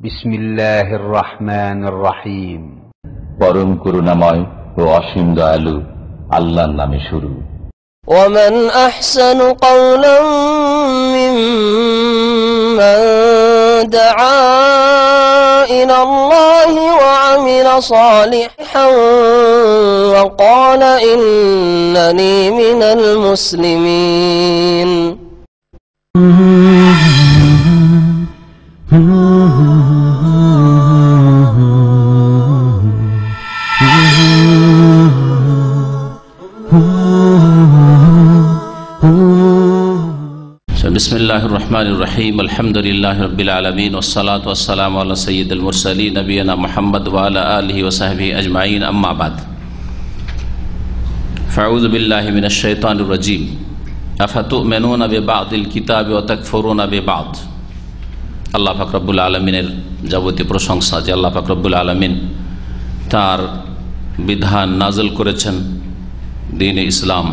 বিসমিল্লাহির রহমানির রহিম। পরম করুণাময় ও অসীম দয়ালু আল্লাহর নামে শুরু। ومن أحسن قولا ممن دعا إلى الله وعمل صالحا وقال إنني من المسلمين। বিসমিল্লাহির রহমানির রহিম। আলহামদুলিল্লাহি রাব্বিল আলামিন ওয়াসসালাতু ওয়াসসালামু আলা সাইয়্যিদিল মুরসালিন নবিয়িনা মুহাম্মদ ওয়া আলা আলিহি ওয়া সাহবিহি আজমাইন, আম্মা বাদ। ফাউযু বিল্লাহি মিনাশ শাইতানির রাজীম। আফাতুমিনুনা বিবা'দিল কিতাবি ওয়া তাকফুরুনা বিবা'দ। আল্লাহ পাক রব্বুল আলামিনের যাবতীয় প্রশংসা যে আল্লাহ পাক রব্বুল আলামিন তার বিধান নাযিল করেছেন দ্বীনে ইসলাম,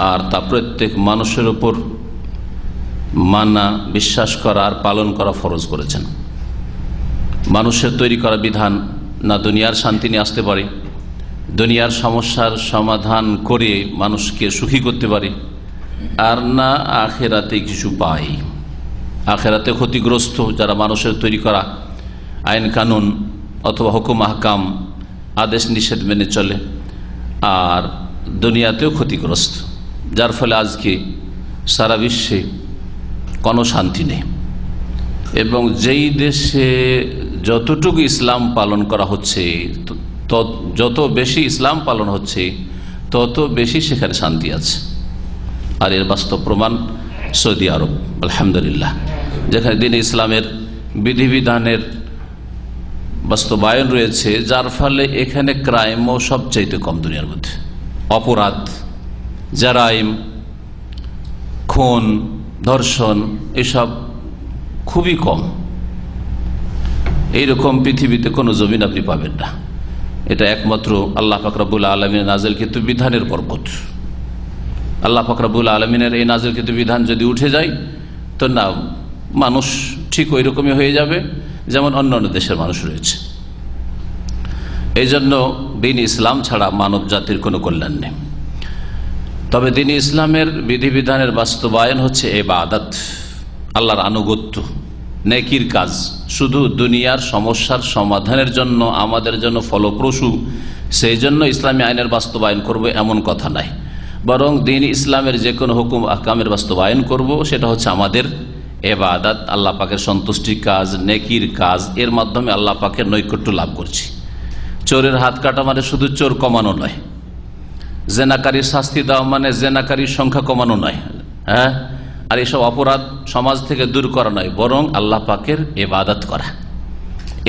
আর তা প্রত্যেক মানুষের উপর মানা, বিশ্বাস করা আর পালন করা ফরজ করেছেন। মানুষের তৈরি করা বিধান না দুনিয়ার শান্তি নিয়ে আসতে পারে, দুনিয়ার সমস্যার সমাধান করে মানুষকে সুখী করতে পারে, আর না আখেরাতে কিছু পায়। আখেরাতে ক্ষতিগ্রস্ত যারা মানুষের তৈরি করা আইন কানুন অথবা হুকুম আহকাম আদেশ নিষেধ মেনে চলে, আর দুনিয়াতেও ক্ষতিগ্রস্ত, যার ফলে আজকে সারা বিশ্বে কোনো শান্তি নেই। এবং যেই দেশে যতটুকু ইসলাম পালন করা হচ্ছে, যত বেশি ইসলাম পালন হচ্ছে তত বেশি সেখানে শান্তি আছে। আর এর বাস্তব প্রমাণ সৌদি আরব, আলহামদুলিল্লাহ, যেখানে দ্বীনে ইসলামের বিধিবিধানের বাস্তবায়ন রয়েছে, যার ফলে এখানে ক্রাইমও সবচাইতে কম দুনিয়ার মধ্যে। অপরাধ, জারাইম, খুন, ধর্ষণ এসব খুবই কম। এইরকম পৃথিবীতে কোনো জমিন আপনি পাবেন না। এটা একমাত্র আল্লাহ পাক রব্বুল আলামিনের নাযিলকৃত বিধানের বরকত। আল্লাহ পাক রব্বুল আলামিনের এই নাযিলকৃত বিধান যদি উঠে যায় তো না, মানুষ ঠিক ওই রকমই হয়ে যাবে যেমন অন্যান্য দেশের মানুষ রয়েছে। এই জন্য দ্বীন ইসলাম ছাড়া মানব জাতির কোনো কল্যাণ নেই। তবে দ্বীন ইসলামের বিধিবিধানের বাস্তবায়ন হচ্ছে ইবাদত, আল্লাহর আনুগত্য, নেকির কাজ। শুধু দুনিয়ার সমস্যার সমাধানের জন্য আমাদের জন্য ফলপ্রসূ সেই জন্য ইসলামী আইনের বাস্তবায়ন করব এমন কথা নাই, বরং দ্বীন ইসলামের যে কোনো হুকুম আহকামের বাস্তবায়ন করব সেটা হচ্ছে আমাদের ইবাদত, আল্লাহ পাকের সন্তুষ্টির কাজ, নেকির কাজ। এর মাধ্যমে আল্লাহ পাকের নৈকট্য লাভ করছি। চোরের হাত কাটা মানে শুধু চোর কমানো নয়, জেনাকারীর শাস্তি দেওয়া মানে জেনাকারীর সংখ্যা কমানো নয়, হ্যাঁ, আর এসব অপরাধ সমাজ থেকে দূর করা নয়, বরং আল্লাহ পাকের ইবাদত করা।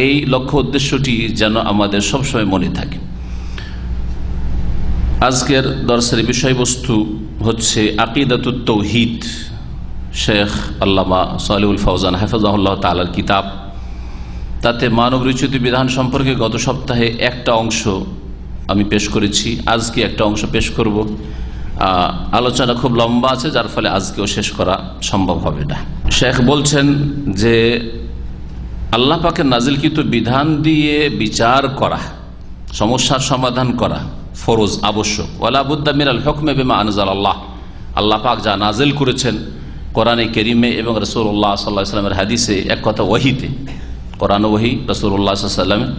এই লক্ষ্য উদ্দেশ্যটি যেন আমাদের সবসময় মনে থাকে। আজকের দর্শের বিষয়বস্তু হচ্ছে আকিদাতুত তাওহীদ, শেখ আল্লামা সালেহুল ফওজান হাফিজাহুল্লাহ তাআলার কিতাব। তাতে মানব রচিত বিধান সম্পর্কে গত সপ্তাহে একটা অংশ আমি পেশ করেছি, আজকে একটা অংশ পেশ করব। আলোচনা খুব লম্বা আছে, যার ফলে আজকেও শেষ করা সম্ভব হবে না। শেখ বলছেন যে আল্লাহ পাকের নাজিলকৃত বিধান দিয়ে বিচার করা, সমস্যার সমাধান করা ফরজ, আবশ্যক। ওয়ালা বুদ্দা মিনাল হুকমি বিমা আনজালাল্লাহ, আল্লাহ পাক যা নাজিল করেছেন কোরআনে কারীমে এবং রাসূলুল্লাহ সাল্লাল্লাহু আলাইহি ওয়াসাল্লামের হাদিসে, এক কথা ওহীতে, কোরআন ওহী, রাসূলুল্লাহ সাল্লাল্লাহু আলাইহি ওয়াসাল্লামের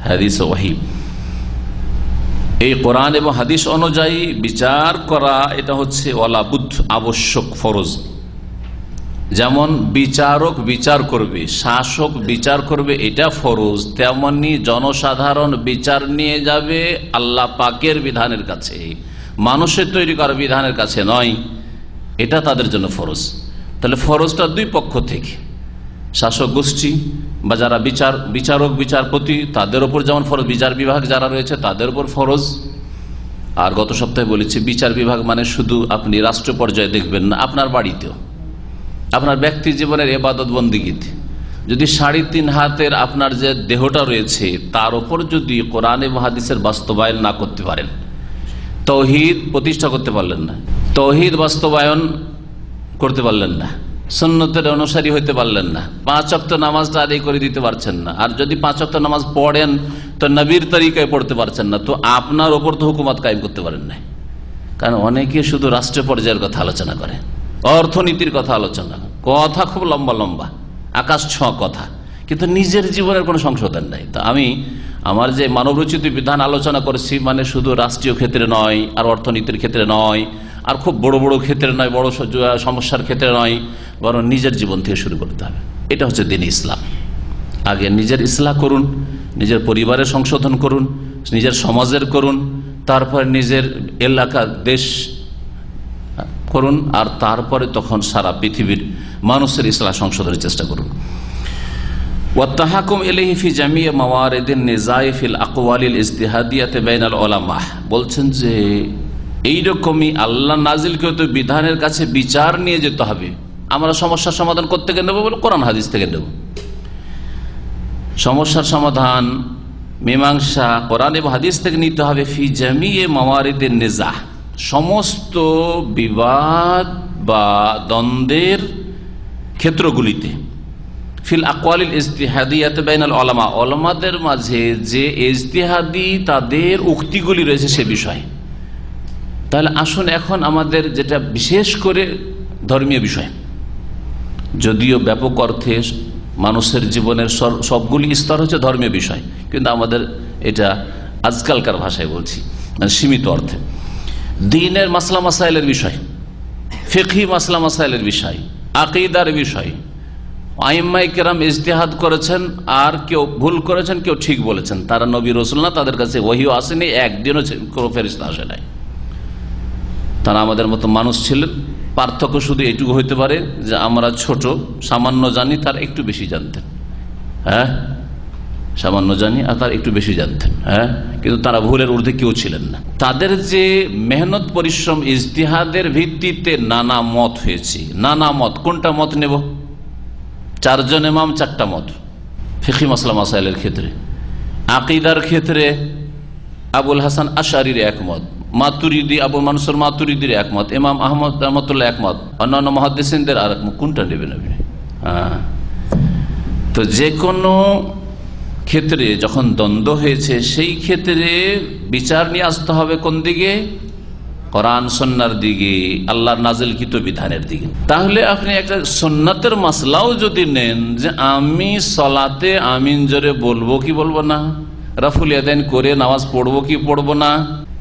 হাদিসে ওহী। এই কোরআন এবং হাদিস অনুযায়ী বিচার করা এটা হচ্ছে ওয়ালা বুদ্ধ, আবশ্যক, ফরজ। যেমন বিচারক বিচার করবে, শাসক বিচার করবে, এটা ফরজ, তেমনি জনসাধারণ বিচার নিয়ে যাবে আল্লাহ পাকের বিধানের কাছে, মানুষের তৈরি করা বিধানের কাছে নয়, এটা তাদের জন্য ফরজ। তাহলে ফরজটা দুই পক্ষ থেকে, শাসক গোষ্ঠী বা যারা বিচারক বিচারপতি তাদের উপর যেমন ফরজ, বিচার বিভাগ যারা রয়েছে তাদের উপর ফরজ। আর গত সপ্তাহে বলেছি বিচার বিভাগ মানে শুধু আপনি রাষ্ট্র পর্যায়ে দেখবেন না, আপনার বাড়িতেও, আপনার ব্যক্তি জীবনের ইবাদত বন্দেগীতে যদি 3.5 হাতের আপনার যে দেহটা রয়েছে তার উপর যদি কোরআন এবং হাদিসের বাস্তবায়ন না করতে পারেন, তাওহীদ প্রতিষ্ঠা করতে পারলেন না, তাওহীদ বাস্তবায়ন করতে পারলেন না, সুন্নতের অনুসারী হইতে পারলেন না, 5 ওয়াক্ত নামাজটা আদায় করে দিতে পারছেন না, আর যদি 5 ওয়াক্ত নামাজ পড়েন তো নবীর তরিকায় পড়তে পারছেন না, তো আপনার ওপর তো হুকুমত কায়েম করতে পারেন না। কারণ অনেকে শুধু রাষ্ট্রীয় পর্যায়ের কথা আলোচনা করে, অর্থনীতির কথা আলোচনা, কথা খুব লম্বা লম্বা, আকাশ ছোঁয়া কথা, কিন্তু নিজের জীবনের কোনো সংশোধন নাই। তা আমি আমার যে মানবরচিত বিধান আলোচনা করেছি, মানে শুধু রাষ্ট্রীয় ক্ষেত্রে নয়, আর অর্থনীতির ক্ষেত্রে নয়, আর খুব বড় বড় ক্ষেত্রে নয়, বড় সমস্যার ক্ষেত্রে নয়, বরং নিজের জীবন থেকে শুরু করতে হবে। এটা হচ্ছে দ্বীন ইসলাম। আগে নিজের ইসলাহ করুন, নিজের পরিবারের সংশোধন করুন, নিজের সমাজের করুন, তারপরে নিজের এলাকা দেশ করুন, আর তারপরে তখন সারা পৃথিবীর মানুষের ইসলাহ সংশোধনের চেষ্টা করুন। ওয়াত্তাহাকুম ইলাইহি ফি জামিই মাওয়ারিদিন নিজাই ফিল আকওয়ালিল ইজতিহাদিয়াতি বাইনাল উলামা, বলছেন যে এইরকমই আল্লাহ নাজিলকৃত বিধানের কাছে বিচার নিয়ে যেতে হবে। আমরা সমস্যার সমাধান করতে গেলে নেব বলে কোরআন হাদিস থেকে নেব। সমস্যার সমাধান মীমাংসা কোরআন এবং হাদিস থেকে নিতে হবে। ফি জামিই মাওয়ারিদিন নিজা, সমস্ত বিবাদ বা দ্বন্দ্বের ক্ষেত্রগুলিতে। ফিল আকওয়ালিল ইজতিহাদিয়াত বাইনাল উলামা, উলামাদের মাঝে যে ইজতিহাদি তাদের উক্তিগুলি রয়েছে সে বিষয়। তাহলে আসুন এখন আমাদের যেটা বিশেষ করে ধর্মীয় বিষয়, যদিও ব্যাপক অর্থে মানুষের জীবনের সবগুলি স্তর হচ্ছে ধর্মীয় বিষয়, কিন্তু আমাদের এটা আজকালকার ভাষায় বলছি, মানে সীমিত অর্থে দ্বীনের মাসলা মাসাইলের বিষয়, ফিকহি মাসলা মাসাইলের বিষয়, আকীদার বিষয়। আইম্মায়ে কেরাম ইজতিহাদ করেছেন, আর কেউ ভুল করেছেন, কেউ ঠিক বলেছেন। তারা নবী রাসূল না, তাদের কাছে ওহী আসেনি, একদিনও কোনো ফেরেশতা আসে নাই। তারা আমাদের মতো মানুষ ছিলেন। পার্থক্য শুধু এইটুকু হইতে পারে যে আমরা ছোট, সামান্য জানি, তার একটু বেশি জানতেন। হ্যাঁ, সামান্য জানি আর তার একটু বেশি জানতেন। হ্যাঁ, কিন্তু তারা ভুলের ঊর্ধ্বে কেউ ছিলেন না। তাদের যে মেহনত পরিশ্রম, ইজতিহাদের ভিত্তিতে নানা মত হয়েছে। নানা মত, কোনটা মত নেব? 4 জন ইমাম 4টা মত ফিকহি মাসলা মাসাইলের ক্ষেত্রে। আকীদার ক্ষেত্রে আবুল হাসান আশআরীর একমত, মাতুরিদি আবু মানসুর মাতুরিদির একমত, ইমাম আহমদ রহমতুল্লাহ একমত, অন্যান্য মুহাদ্দিসিনদের আর একমত। কোনটা নেবেন আপনি? তো যে কোনো ক্ষেত্রে যখন দ্বন্দ্ব হয়েছে, সেই ক্ষেত্রে বিচার নিয়ে আসতে হবে কোন দিকে? কোরআন সুন্নাহর দিকে, আল্লাহর নাজিলকৃত বিধানের দিকে। তাহলে আপনি একটা সুন্নাতের মাসলাও যদি নেন, যে আমি সালাতে আমিন জোরে বলবো কি বলবো না, রাফুল ইয়াদাইন করে নামাজ পড়বো কি পড়বো না,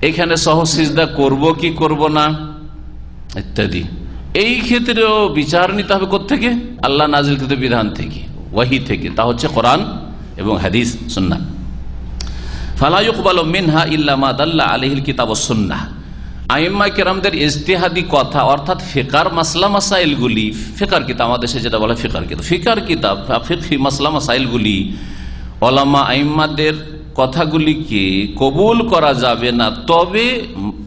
এখানে সহজ সিজদা করবো কি করবো না, ইত্যাদি, এই ক্ষেত্রেও বিচার নিতে হবে কোত্থেকে? আল্লাহ নাজিলকৃত বিধান থেকে, ওয়াহি থেকে। তা হচ্ছে কোরআন এবং হাদিস, সুন্নাহ। ফালা ইউকবালু মিনহা ইল্লা মা দাল্লা আলাইহিল কিতাব ওয়াস সুন্নাহ। আইম্মায়ে কেরামদের ইজতিহাদি কথা, অর্থাৎ ফিকার মাসলা মাসাইলগুলি, ফিকার কিতাব, আমাদের দেশে যেটা বলে ফিকার কিতাব, ফিকার কিতাব, ফিকহি মাসলা মাসাইলগুলি, উলামা আইম্মাদের কথাগুলিকে কবুল করা যাবে না, তবে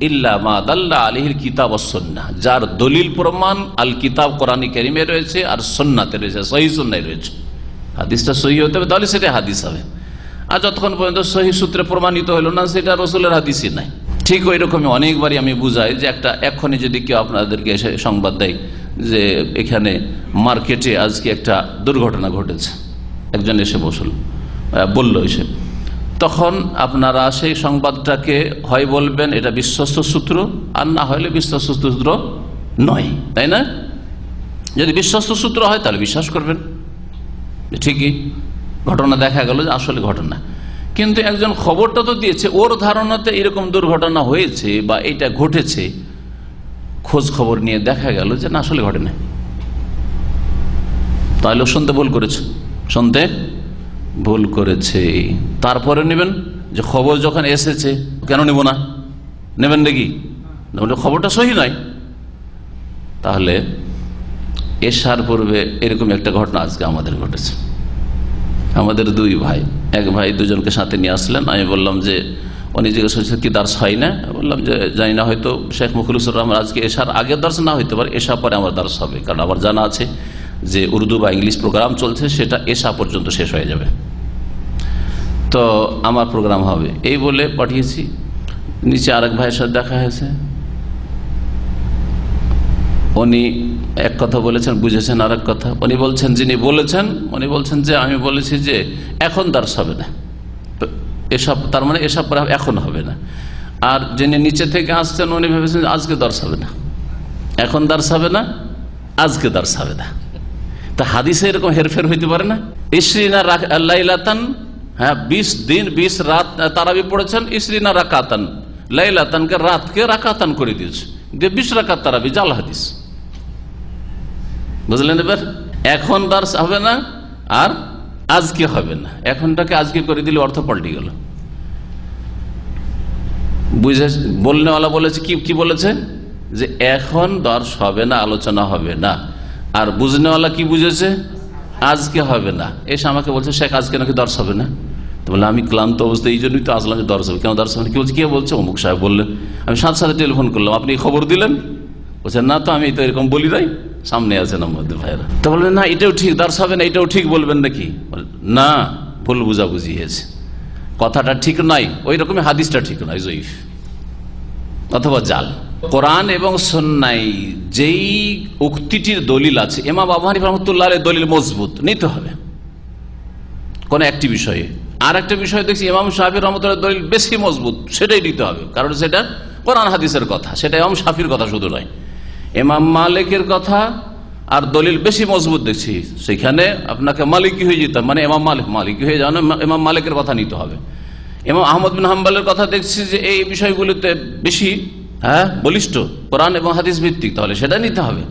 ইল্লা মা দাল্লা আলাইহিল কিতাব ওয়াস সুন্নাহ, যার দলিল প্রমাণ আল কিতাব কোরআনে কারিমে রয়েছে আর সুন্নাতে রয়েছে, সহিহ সুন্নায় রয়েছে। হাদিসটা সহিহ হতে হবে, তাহলে সেটা হাদিস হবে। আর যতক্ষণ পর্যন্ত সহিহ সূত্রে প্রমাণিত হলো না, সেটা রাসূলের হাদিসই নাই। ঠিক ওই রকমই অনেকবারই আমি বুঝাই যে একটা এখনই যদি কেউ আপনাদেরকে এসে সংবাদ দেয় যে এখানে মার্কেটে আজকে একটা দুর্ঘটনা ঘটেছে, একজন এসে বলল এসে, তখন আপনারা সেই সংবাদটাকে হয় বলবেন এটা বিশ্বস্ত সূত্র, আর না হলে বিশ্বস্ত সূত্র নয়, তাই না? যদি বিশ্বস্ত সূত্র হয় তাহলে বিশ্বাস করবেন, ঠিকই ঘটনা দেখা গেল যে আসলে ঘটনা। কিন্তু একজন খবরটা তো দিয়েছে, ওর ধারণাতে এরকম দুর্ঘটনা হয়েছে বা এটা ঘটেছে, খোঁজ খবর নিয়ে দেখা গেল যে না, আসলে ঘটে না, তাহলে শুনতে ভুল করেছে, শুনতে ভুল করেছে। তারপরে নেবেন যে খবর যখন এসেছে, কেন নেব না? নেবেন নাকি? খবরটা সহি নয়। তাহলে এশার পূর্বে এরকম একটা ঘটনা আজকে আমাদের ঘটেছে। আমাদের 2 ভাই, এক ভাই 2 জনকে সাথে নিয়ে আসলেন। আমি বললাম যে, উনি জিজ্ঞেস করছেন কি দার্স হয় না? বললাম যে জানি না, হয়তো শেখ মুখলিসুর রহমান আজকে এশার আগের দার্স না হইতে পারে, এশা পরে আমার দার্স হবে, কারণ আমার জানা আছে যে উর্দু বা ইংলিশ প্রোগ্রাম চলছে, সেটা এশা পর্যন্ত শেষ হয়ে যাবে, তো আমার প্রোগ্রাম হবে, এই বলে পাঠিয়েছি। নিচে আরেক ভাইয়ের সাথে দেখা হয়েছে, উনি এক কথা বলেছেন, বুঝেছেন আর এক কথা। উনি বলছেন, যিনি বলেছেন উনি বলছেন যে আমি বলেছি যে এখন দার্স হবে না, এসব তার মানে এসব এখন হবে না। আর যিনি নিচে থেকে আসছেন উনি ভেবেছেন আজকে দার্স হবে না, এখন দার্স হবে না, আজকে দার্স হবে না। তা হাদিসে এরকম হেরফের হইতে পারে না? ইসরিনা লাইলাতান, হ্যাঁ 20 দিন 20 রাত তারাবি পড়েছেন, ইসরিনা রাকাতান, লাইলাতানকে রাতকে রাকাতান করে দিয়েছে, যে 20 রাকাত তারাবি, জাল হাদিস। বুঝলেন? এবার এখন দার্স হবে না আর আজকে হবে না, এখনটাকে আজকে করে দিলে অর্থ পাল্টে গেল। বুঝে বলনেওয়ালা বলেছে কি বলেছে যে এখন দার্স হবে না, আলোচনা হবে না। আর বুঝনেওয়ালা কি বুঝেছে? আজকে হবে না। এসে আমাকে বলছে শেখ আজকে নাকি দার্স হবে না। তো বললাম আমি ক্লান্ত অবস্থা, এই জন্যই তো আসলাম যে দার্স হবে। কেন দার্স হবে না? কি বলছে? কে বলছে? অমুক সাহেব বললেন। আমি সাথে সাথে টেলিফোন করলাম, আপনি খবর দিলেন? বলছেন না তো, আমি তো এরকম বলি নাই, সামনে আছেন আমাদের ভাইরা। তো বললেন না এটাও ঠিক, দার্স হবে না, এটাও ঠিক বলবেন নাকি? না, ভুল বুঝাবুঝি হয়েছে, কথাটা ঠিক নাই, ওই রকমই হাদিসটা ঠিক নয়, জয়ীফ অথবা জাল। কোরআন এবং সুন্নাহয় যেই উক্তিটির দলিল আছে, ইমাম আবু হানিফা রাহমাতুল্লাহ আলাইহির দলিল মজবুত নিতে হবে কোন একটি বিষয়ে। আর একটা বিষয় দেখছি ইমাম শাফিঈ রাহমাতুল্লাহ দলিল বেশি মজবুত, সেটাই নিতে হবে, কারণ সেটা কোরআন হাদিসের কথা, সেটা ইমাম শাফিঈর কথা শুধু নয়। ইমাম মালিকের কথা আর দলিল বেশি মজবুত দেখছি, সেখানে আপনাকে মালিকি হয়ে যেতে হবে, মানে ইমাম মালিকি হয়ে যাওয়া, ইমাম মালিকের কথা নিতে হবে। ইমাম আহমদ বিন হাম্বলের কথা দেখছি যে এই বিষয়গুলিতে বেশি বলিষ্ঠ, কোরআন এবং হাদিস ভিত্তিক, তাহলে সেটা নিতে হবে।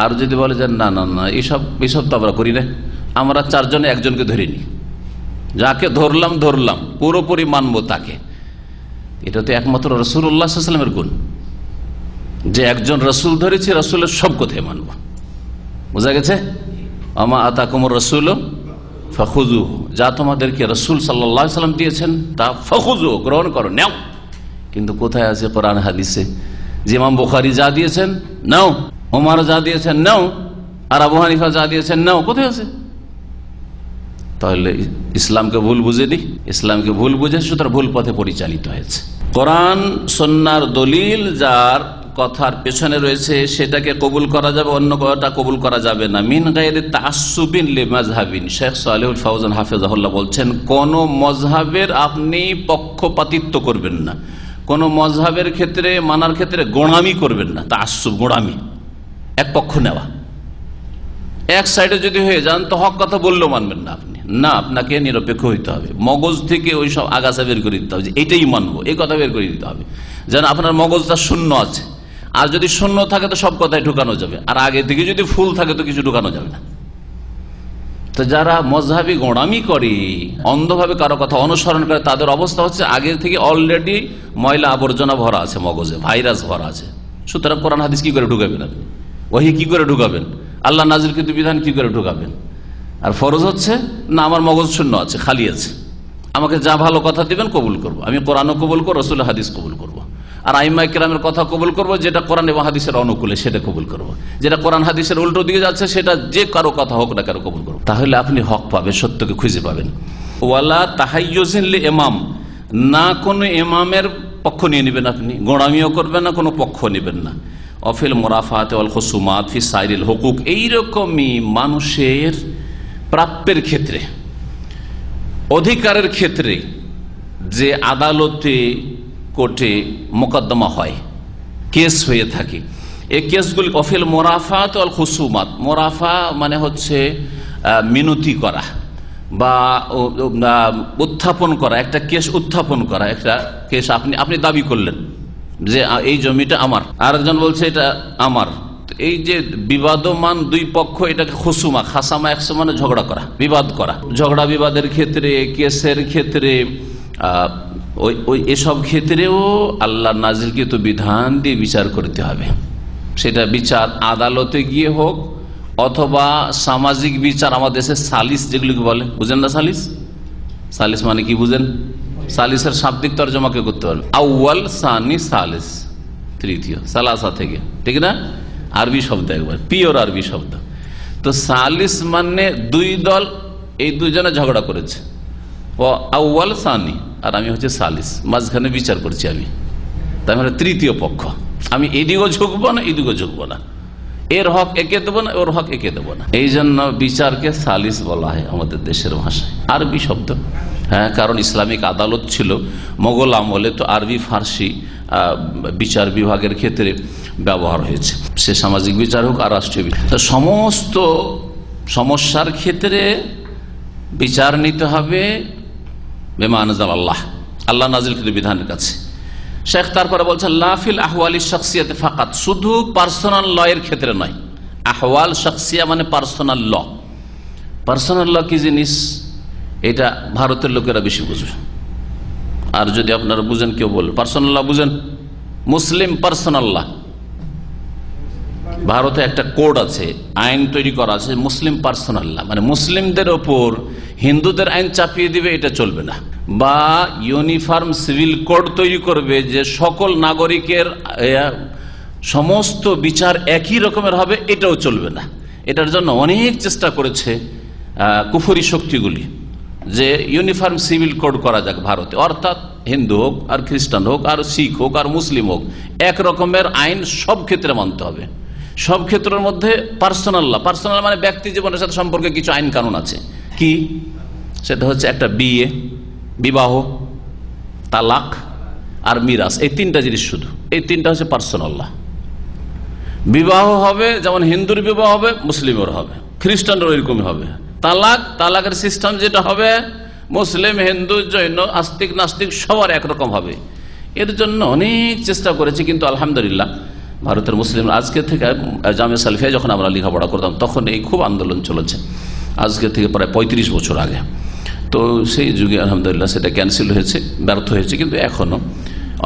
আর যদি বলে যে না না না এইসব তো আমরা করি না, আমরা চারজনে একজনকে ধরে নিই, যাকে ধরলাম পুরোপুরি মানবো তাকে। এটা তো একমাত্র রাসূলুল্লাহ সাল্লাল্লাহু আলাইহি ওয়াসাল্লামের গুণ, যে একজন রাসূল ধরেছে, রাসূলের সব কথাই মানবো। বোঝা গেছে? আমা আতাকুমুর রাসূল ফাখুযুহু, যা তোমাদেরকে রাসূল সাল্লাল্লাহু আলাইহি ওয়াসাল্লাম দিয়েছেন তা ফাখুযুহু, গ্রহণ করো, নাও। কিন্তু কোথায় আছে কোরআন হাদিসে যে ইমাম বুখারী যা দিয়েছেন নাও, ওমর যা দিয়েছেন নাও, আর আবু হানিফা যা দিয়েছেন নাও? কোথায় আছে? তাহলে ইসলামকে ভুল বুঝেনি, ইসলামকে ভুল বুঝে সুতরাং ভুল পথে পরিচালিত হয়েছে। কোরআন সুন্নাহর দলিল যার কথার পেছনে রয়েছে সেটাকে কবুল করা যাবে, অন্য কথাটা কবুল করা যাবে না। মিন গায়রি তাআসসুবিন লিমাযহাবিন, শেখ সালেহুল ফাওজান হাফিজাহুল্লাহ বলছেন কোন মযহাবের আপনি পক্ষপাতিত্ব করবেন না, কোন মযহাবের ক্ষেত্রে মানার ক্ষেত্রে গোঁড়ামি করবেন না। তাআসসুব, গোঁড়ামি, এক পক্ষ নেওয়া, এক সাইডে যদি হয়ে যান তো হক কথা বললেও মানবেন না আপনি, না, আপনাকে নিরপেক্ষ হইতে হবে। মগজ থেকে ওই সব আগাছা বের করে দিতে হবে, যে এইটাই মানবো, এই কথা বের করে দিতে হবে, যেন আপনার মগজটা শূন্য আছে। আর যদি শূন্য থাকে তো সব কথাই ঢুকানো যাবে, আর আগে থেকে যদি ফুল থাকে তো কিছু ঢুকানো যাবে না। তো যারা মযহাবি গোঁড়ামি করে, অন্ধভাবে কারো কথা অনুসরণ করে, তাদের অবস্থা হচ্ছে আগে থেকে অলরেডি ময়লা আবর্জনা ভরা আছে মগজে, ভাইরাস ভরা আছে। সুতরাং কোরআন হাদিস কি করে ঢুকাবেন আপনি? ওহী কি করে ঢুকাবেন? আল্লাহ নাজিলকৃত বিধান কি করে ঢুকাবেন? আর ফরজ হচ্ছে না, আমার মগজ শূন্য আছে, খালি আছে, আমাকে যা ভালো কথা দিবেন কবুল করব, আমি কোরআনও কবুল করবো, রাসূল হাদিস কবুল করব, আর আইম্মায়ে কেরামের কথা কবুল করব, যেটা কোরআন এবং হাদিসের অনুকূলে সেটা কবুল করব, যেটা কোরআন হাদিসের উল্টো দিকে যাচ্ছে সেটা যে কারো কথা হোক না কারো কবুল করব। তাহলে আপনি হক পাবেন, সত্যকে খুঁজে পাবেন। ওয়ালা তাহাইয়ুজিন লি ইমাম, না কোনো ইমামের পক্ষ নিয়ে নেবেন আপনি, গোঁড়ামিও করবেন না, কোনো পক্ষ নেবেন না। অফিল মুরাফাত ওয়াল খুসুমাত ফি সাইরিল হুকুক, এইরকমই মানুষের প্রাপ্যের ক্ষেত্রে, অধিকারের ক্ষেত্রে যে আদালতে কোর্টে মোকদ্দমা হয়, কেস হয়ে থাকে, এই কেসগুলি অফিল মুরাফাত ওয়াল খুসুমাত, মুরাফা মানে হচ্ছে মিনতি করা বা উত্থাপন করা, একটা কেস উত্থাপন করা, একটা কেস আপনি দাবি করলেন যে এই জমিটা আমার, আরেকজন বলছে এটা আমার, এই যে বিবাদমান দুই পক্ষ, এটাকে খুসুমা, খাসামা একশো মানে ঝগড়া করা, বিবাদ করা, ঝগড়া বিবাদের ক্ষেত্রে, কেসের ক্ষেত্রে, ওই এসব ক্ষেত্রেও আল্লাহ নাজিলকৃত বিধান দিয়ে বিচার করতে হবে। সেটা বিচার আদালতে গিয়ে হোক অথবা সামাজিক বিচার, আমাদের দেশে সালিস যেগুলিকে বলে, বুঝেন না সালিস? সালিস মানে কি বুঝেন? সালিসের শাব্দিক তর্জমাকে করতে পারবে, আউয়াল, সানি, সালিস, তৃতীয়, সালাসা থেকে, ঠিক না? আরবি শব্দ, একবার পিওর আরবি শব্দ। তো সালিস মানে দুই দল, এই দুজনে ঝগড়া করেছে, ও আউয়াল, সানি, আর আমি হচ্ছে সালিস, মাঝখানে বিচার করছি আমি, তাই মানে তৃতীয় পক্ষ। আমি এদিকেও ঝুঁকবো না, এদিকেও ঝুঁকবো না, এর হক একে দেবো না, ওর হক একে দেবো না। এই জন্য বিচারকে সালিস বলা হয় আমাদের দেশের ভাষায়, আরবি শব্দ। হ্যাঁ, কারণ ইসলামিক আদালত ছিল মোগল আমলে, তো আরবি ফার্সি বিচার বিভাগের ক্ষেত্রে ব্যবহার হয়েছে, সে সামাজিক বিচার হোক আর রাষ্ট্রীয় বিচার। সমস্ত সমস্যার ক্ষেত্রে বিচার নিতে হবে বিমা আনজাল আল্লাহ, আল্লাহ নাজিলকৃত বিধানের কাছে। শেখ তারপরে বলছেন লাফিল আহওয়ালি শখসিয়াতে ফাকাত, শুধু পার্সোনাল ল এর ক্ষেত্রে নয়। আহওয়াল শখসিয়া মানে পার্সোনাল ল। পার্সোনাল ল কি জিনিস এটা ভারতের লোকেরা বেশি বুঝবে, আর যদি আপনারা বুঝেন কেউ বলবেন পার্সোনাল ল বুঝেন, মুসলিম পার্সোনাল ল, ভারতে একটা কোড আছে, আইন তৈরি করা আছে মুসলিম পার্সোনাল ল, মানে মুসলিমদের ওপর হিন্দুদের আইন চাপিয়ে দিবে এটা চলবে না। বা ইউনিফর্ম সিভিল কোড তৈরি করবে যে সকল নাগরিকের সমস্ত বিচার একই রকমের হবে, এটাও চলবে না। এটার জন্য অনেক চেষ্টা করেছে কুফরি শক্তিগুলি যে ইউনিফর্ম সিভিল কোড করা যাক ভারতে, অর্থাৎ হিন্দু হোক আর খ্রিস্টান হোক আর শিখ হোক আর মুসলিম হোক, এক রকমের আইন সব ক্ষেত্রে মানতে হবে। সব ক্ষেত্রের মধ্যে পার্সোনাল ল, পার্সোনাল মানে ব্যক্তি জীবনের সাথে সম্পর্কে কিছু আইন কানুন আছে। কি সেটা হচ্ছে একটা বিয়ে, বিবাহ, তালাক আর মিরাস, এই তিনটা জিনিস, শুধু এই তিনটা হচ্ছে পার্সোনাল ল। বিবাহ হবে যেমন হিন্দুর বিবাহ হবে, মুসলিমের হবে, খ্রিস্টানদের এরকমই হবে। তালাক, তালাকের সিস্টেম যেটা হবে মুসলিম, হিন্দু, জৈন, আস্তিক, নাস্তিক সবার একরকম হবে। এর জন্য অনেক চেষ্টা করেছে, কিন্তু আলহামদুলিল্লাহ ভারতের মুসলিম আজকে থেকে, জামে সালফিয়া যখন আমরা লেখাপড়া করতাম তখন এই খুব আন্দোলন চলেছে, আজকে থেকে প্রায় 35 বছর আগে। তো সেই যুগে আলহামদুলিল্লাহ সেটা ক্যান্সেল হয়েছে, ব্যর্থ হয়েছে, কিন্তু এখনো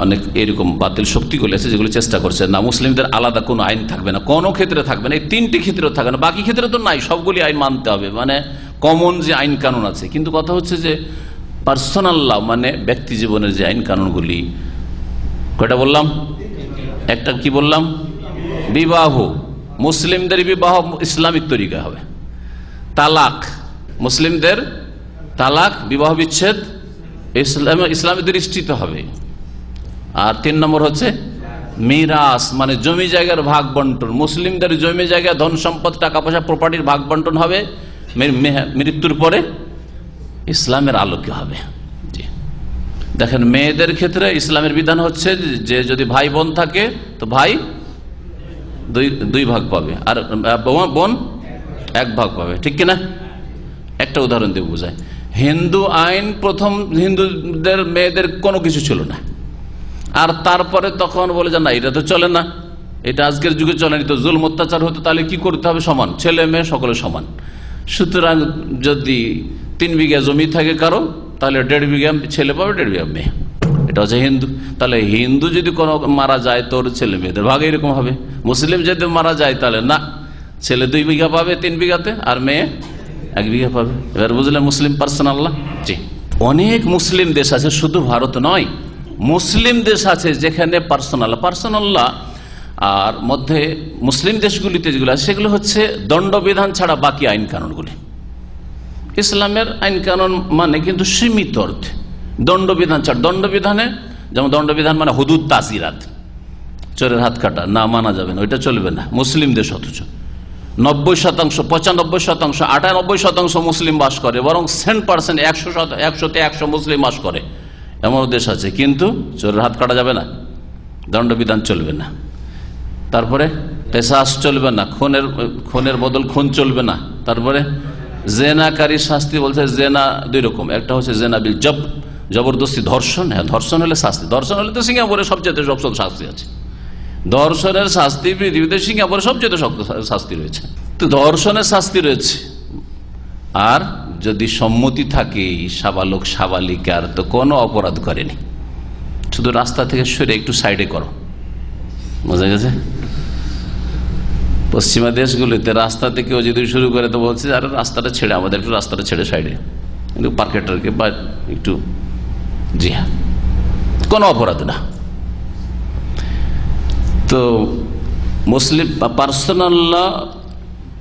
অনেক এরকম বাতিল শক্তিগুলি আছে যেগুলো চেষ্টা করছে না মুসলিমদের আলাদা কোনো আইন থাকবে না, কোনো ক্ষেত্রে থাকবে না, এই তিনটি ক্ষেত্রে থাকবে না, বাকি ক্ষেত্রে তো নাই, সবগুলি আইন মানতে হবে, মানে কমন যে আইন কানুন আছে। কিন্তু কথা হচ্ছে যে পার্সোনাল ল মানে ব্যক্তি জীবনের যে আইন কানুনগুলি, কয়টা বললাম? একটা কি বললাম? বিবাহ, মুসলিমদের বিবাহ ইসলামিক তরিকা হবে। তালাক, মুসলিমদের তালাক, বিবাহ বিচ্ছেদ ইসলামী দৃষ্টিতে হবে। আর 3 নম্বর হচ্ছে মিরাস, মানে জমি জায়গার ভাগ বন্টন, মুসলিমদের জমি জায়গা, ধন সম্পদ, টাকা পয়সা, প্রপার্টির ভাগ বন্টন হবে মৃত্যুর পরে ইসলামের আলোকে হবে। দেখেন মেয়েদের ক্ষেত্রে ইসলামের বিধান হচ্ছে যে যদি ভাই বোন থাকে তো ভাই দুই ভাগ পাবে আর বোন 1 ভাগ পাবে, ঠিক কিনা? একটা উদাহরণ দিয়ে বোঝায়। হিন্দু আইন প্রথম হিন্দুদের মেয়েদের কোনো কিছু ছিল না, আর তারপরে তখন বলে যে না এটা তো চলে না, এটা আজকের যুগে চলেনি, তো জুলম অত্যাচার হতো, তাহলে কি করতে হবে? সমান, ছেলে মেয়ে সকলে সমান। সুতরাং যদি 3 বিঘা জমি থাকে কারো, তাহলে 1.5 বিঘা ছেলে পাবে, 1.5 বিঘা মেয়ে। এটা হচ্ছে হিন্দু। তাহলে হিন্দু যদি কোনো মারা যায় তোর ছেলে মেয়েদের ভাগ এরকম হবে। মুসলিম যদি মারা যায় তাহলে না, ছেলে 2 বিঘা পাবে 3 বিঘাতে, আর মেয়ে 1 বিঘা পাবে। এবার বুঝলেন মুসলিম পার্সোনাল ল? জি, অনেক মুসলিম দেশ আছে, শুধু ভারত নয়, মুসলিম দেশ আছে যেখানে পার্সোনাল ল। আর মধ্যে মুসলিম দেশগুলিতে যেগুলো আছে সেগুলো হচ্ছে দণ্ডবিধান ছাড়া বাকি আইন কানুনগুলি। ইসলামের আইন কানুন মানে কিন্তু সীমিত অর্থে, দণ্ডবিধান ছাড়া। দণ্ডবিধানে যেমন দণ্ডবিধান মানে হুদুদ তাসিরাত, চোরের হাত কাটা, না মানা যাবে না, ওইটা চলবে না মুসলিম দেশ। অথচ 90%, 95%, 98% মুসলিম বাস করে, বরং 100%, 100% মুসলিম বাস করে, এমন দেশ আছে। কিন্তু চোরের হাত কাটা যাবে না, দণ্ডবিধান চলবে না। তারপরে পেশাস চলবে না, খুনের বদল খুন চলবে না। তারপরে জেনাকারী শাস্তি বলছে জেনা 2 রকম, একটা হচ্ছে জেনা বিল জবরদস্তি, ধর্ষণ। হ্যাঁ, ধর্ষণ হলে শাস্তি, ধর্ষণ হলে তো সিঙ্গাপুরে সবচেয়ে শক্ত শাস্তি আছে। ধর্ষণের শাস্তি পৃথিবীতে সিঙ্গাপুরে সবচেয়ে শক্ত শাস্তি রয়েছে, তো ধর্ষণের শাস্তি রয়েছে। আর যদি সম্মতি থাকে সাবালক সাবালিকার, তো কোনো অপরাধ করেনি, শুধু রাস্তা থেকে সরে একটু সাইডে করো, বোঝা গেছে? পশ্চিমা দেশগুলিতে রাস্তা থেকেও যদি শুরু করে তো বলছে আরে রাস্তাটা ছেড়ে, আমাদের একটু রাস্তাটা ছেড়ে সাইডে, কিন্তু পার্কেটারকে বা একটু, জি হ্যাঁ, কোনো অপরাধ না। তো মুসলিম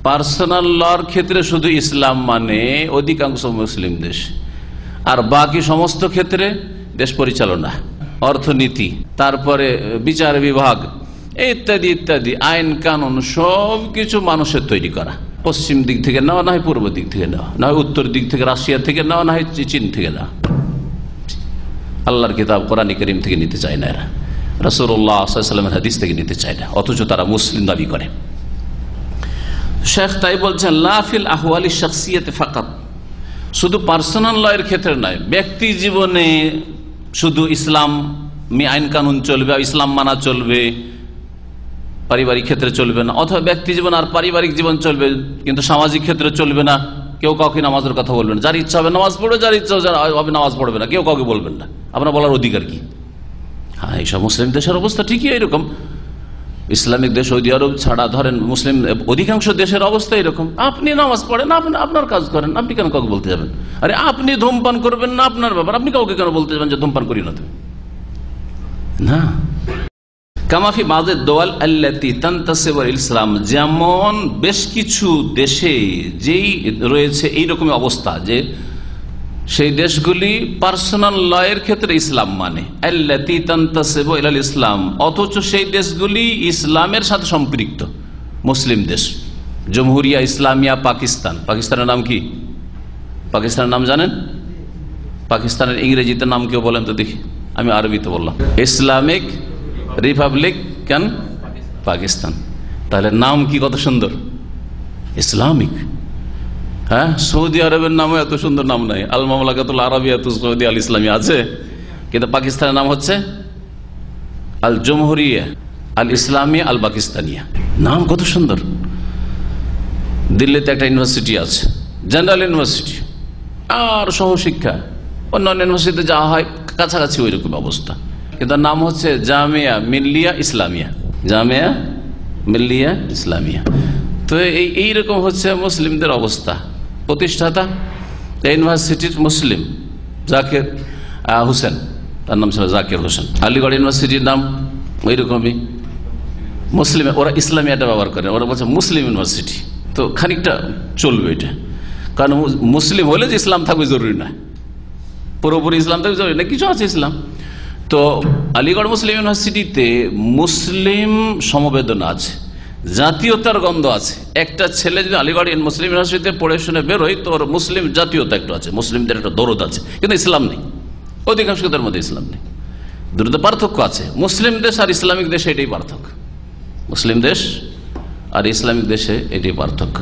পার্সোনাল লর ক্ষেত্রে শুধু ইসলাম মানে অধিকাংশ মুসলিম দেশ, আর বাকি সমস্ত ক্ষেত্রে দেশ পরিচালনা, অর্থনীতি, তারপরে বিচার বিভাগ, ইত্যাদি ইত্যাদি আইন কানুন সবকিছু মানুষের তৈরি করা, পশ্চিম দিক থেকে নেওয়া, না হয় পূর্ব দিক থেকে নেওয়া, না হয় উত্তর দিক থেকে রাশিয়া থেকে নেওয়া, না হয় চীন থেকে নেওয়া। আল্লাহর কিতাব কোরআন কারীম থেকে নিতে চায় না এরা, রাসূলুল্লাহ সাল্লাল্লাহু আলাইহি ওয়াসাল্লামের হাদিস থেকে নিতে চায় না, অথচ তারা মুসলিম দাবি করে। শেখ তাই বলছেন লা ফিল আহওয়ালি শাখসিয়াতি ফাকাত, শুধু পার্সোনাল লয়ের ক্ষেত্রে নয়, ব্যক্তি জীবনে শুধু ইসলামী আইন কানুন চলবে, ইসলাম মানা চলবে, পারিবারিক ক্ষেত্রে চলবে না, অথবা ব্যক্তি জীবন আর পারিবারিক জীবন চলবে কিন্তু সামাজিক ক্ষেত্রে চলবে না। কেউ কাউকে নামাজের কথা বলবেন না, যার ইচ্ছা হবে নামাজ পড়বে, যার ইচ্ছা হবে নামাজ পড়বে না, কেউ কাউকে বলবেন না, আপনার বলার অধিকার কি? হ্যাঁ, এইসব মুসলিম দেশের অবস্থা ঠিকই এরকম। ইসলামিক দেশ সৌদি আরব ছাড়া ধরেন মুসলিম অধিকাংশ দেশের অবস্থা এরকম। আপনি নামাজ পড়েন, আপনি আপনার কাজ করেন, আপনি কেন কাউকে বলতে যাবেন? আরে আপনি ধূমপান করবেন না, আপনার ব্যাপার, আপনি কাউকে কেন বলতে যাবেন যে ধূমপান করি না তুমি? না। কামাফি বাযেদ দওয়াল আল্লাতী তানতাসিবু ইল ইসলাম, যেমন বেশ কিছু দেশে যেই রয়েছে এইরকমই অবস্থা যে সেই দেশগুলি পার্সোনাল লয়ের ক্ষেত্রে ইসলাম মানে, আল্লাতী তানতাসিবু ইলাল ইসলাম, অথচ সেই দেশগুলি ইসলামের সাথে সম্পৃক্ত মুসলিম দেশ। জমহুরিয়া ইসলামিয়া পাকিস্তান, পাকিস্তানের নাম কি? পাকিস্তানের নাম জানেন? পাকিস্তানের ইংরেজিতে নাম কেউ বলেন তো দেখি, আমি আরবিতে বললাম, ইসলামিক রিপাবলিকান পাকিস্তান। তাহলে নাম কি কত সুন্দর, ইসলামিক। হ্যাঁ, সৌদি আরবের নামও এত সুন্দর নাম নাই, আল মামলাকাতুল আরাবিয়াতুস সৌদি আল ইসলামিয়া আছে, কিন্তু পাকিস্তানের নাম হচ্ছে আল জমহুরিয়া আল ইসলামিয়া আল পাকিস্তানিয়া। নাম কত সুন্দর। দিল্লিতে একটা ইউনিভার্সিটি আছে, জেনারেল ইউনিভার্সিটি, আর সহশিক্ষা অন্যান্য ইউনিভার্সিটিতে যাওয়া হয়, কাছাকাছি ওই রকম অবস্থা, কিন্তু নাম হচ্ছে জামিয়া মিল্লিয়া ইসলামিয়া, জামিয়া মিল্লিয়া ইসলামিয়া। তো এইরকম হচ্ছে মুসলিমদের অবস্থা। প্রতিষ্ঠাতা ইউনিভার্সিটির মুসলিম, জাকির হোসেন, তার নাম ছিল জাকির হোসেন। আলিগড় ইউনিভার্সিটির নাম ওই রকমই মুসলিম, ওরা ইসলামিয়াটা ব্যবহার করে, ওরা বলছে মুসলিম ইউনিভার্সিটি। তো খানিকটা চলবে এটা, কারণ মুসলিম হলে যে ইসলাম থাকবে জরুরি না, পুরোপুরি ইসলাম থাকবে জরুরি না, কিছু আছে ইসলাম। তো আলিগড় মুসলিম ইউনিভার্সিটিতে মুসলিম সমবেদনা আছে, জাতীয়তার গন্ধ আছে। একটা ছেলে যদি আলিগড় মুসলিম ইউনিভার্সিটিতে পড়ে শুনে বেরোয়, তোর মুসলিম জাতীয়তা একটু আছে, মুসলিমদের একটা দরদ আছে, কিন্তু ইসলাম নেই, অধিকাংশদের মধ্যে ইসলাম নেই। দুটো পার্থক্য আছে, মুসলিম দেশ আর ইসলামিক দেশে এটাই পার্থক্য, মুসলিম দেশ আর ইসলামিক দেশে এটাই পার্থক্য।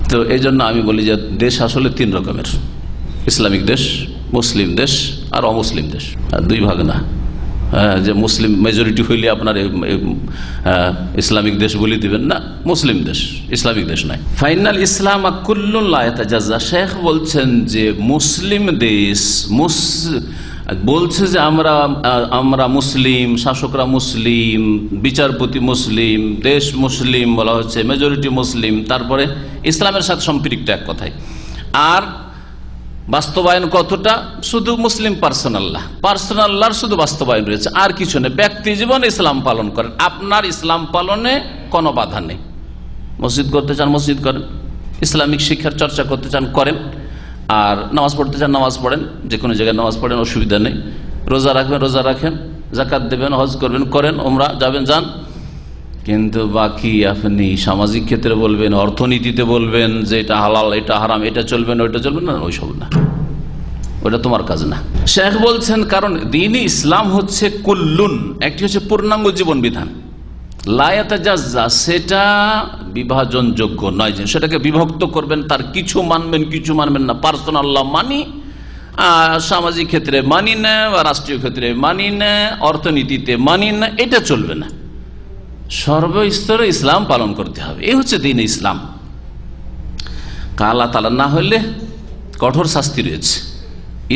তো এই জন্য আমি বলি যে দেশ আসলে তিন রকমের, ইসলামিক দেশ, মুসলিম দেশ আর অমুসলিম দেশ, আর দুই ভাগ না। যে মুসলিম মেজরিটি হইলে আপনার ইসলামিক দেশ বলে দিবেন না, মুসলিম দেশ, ইসলামিক দেশ নয়। ফাইনাল ইসলাম কুল্লুন লা ইয়াতাজাজ্জা, শেখ বলছেন যে মুসলিম দেশ বলছে যে আমরা মুসলিম, শাসকরা মুসলিম, বিচারপতি মুসলিম, দেশ মুসলিম বলা হচ্ছে, মেজরিটি মুসলিম, তারপরে ইসলামের সাথে সম্পৃক্ত এক কথায়। আর বাস্তবায়ন কতটা? শুধু মুসলিম পার্সোনাল্লাহর শুধু বাস্তবায়ন রয়েছে, আর কিছু নেই। ব্যক্তি জীবনে ইসলাম পালন করেন, আপনার ইসলাম পালনে কোনো বাধা নেই। মসজিদ করতে চান মসজিদ করেন, ইসলামিক শিক্ষার চর্চা করতে চান করেন, আর নামাজ পড়তে চান নামাজ পড়েন, যে কোনো জায়গায় নামাজ পড়েন, অসুবিধা নেই। রোজা রাখবেন রোজা রাখেন, জাকাত দেবেন, হজ করবেন করেন, ওমরা যাবেন যান। কিন্তু বাকি আপনি সামাজিক ক্ষেত্রে বলবেন, অর্থনীতিতে বলবেন যে এটা হালাল এটা হারাম, এটা চলবে না ওইটা চলবে না, ওইসব না, ওটা তোমার কাজ না। শেখ বলছেন কারণ দ্বীন-ই ইসলাম হচ্ছে কুল্লুন, একটি হচ্ছে পূর্ণাঙ্গ জীবন বিধান, লা ইয়াতাজাজ্জা, সেটা বিভাজনযোগ্য নয়, যে সেটাকে বিভক্ত করবেন, তার কিছু মানবেন কিছু মানবেন না। পার্সোনাল ল মানি, সামাজিক ক্ষেত্রে মানি না, বা রাষ্ট্রীয় ক্ষেত্রে মানি না, অর্থনীতিতে মানি না, এটা চলবে না। সর্বস্তরে ইসলাম পালন করতে হবে, এই হচ্ছে দ্বীন ইসলাম। আল্লাহ তাআলা না হলে কঠোর শাস্তি রয়েছে।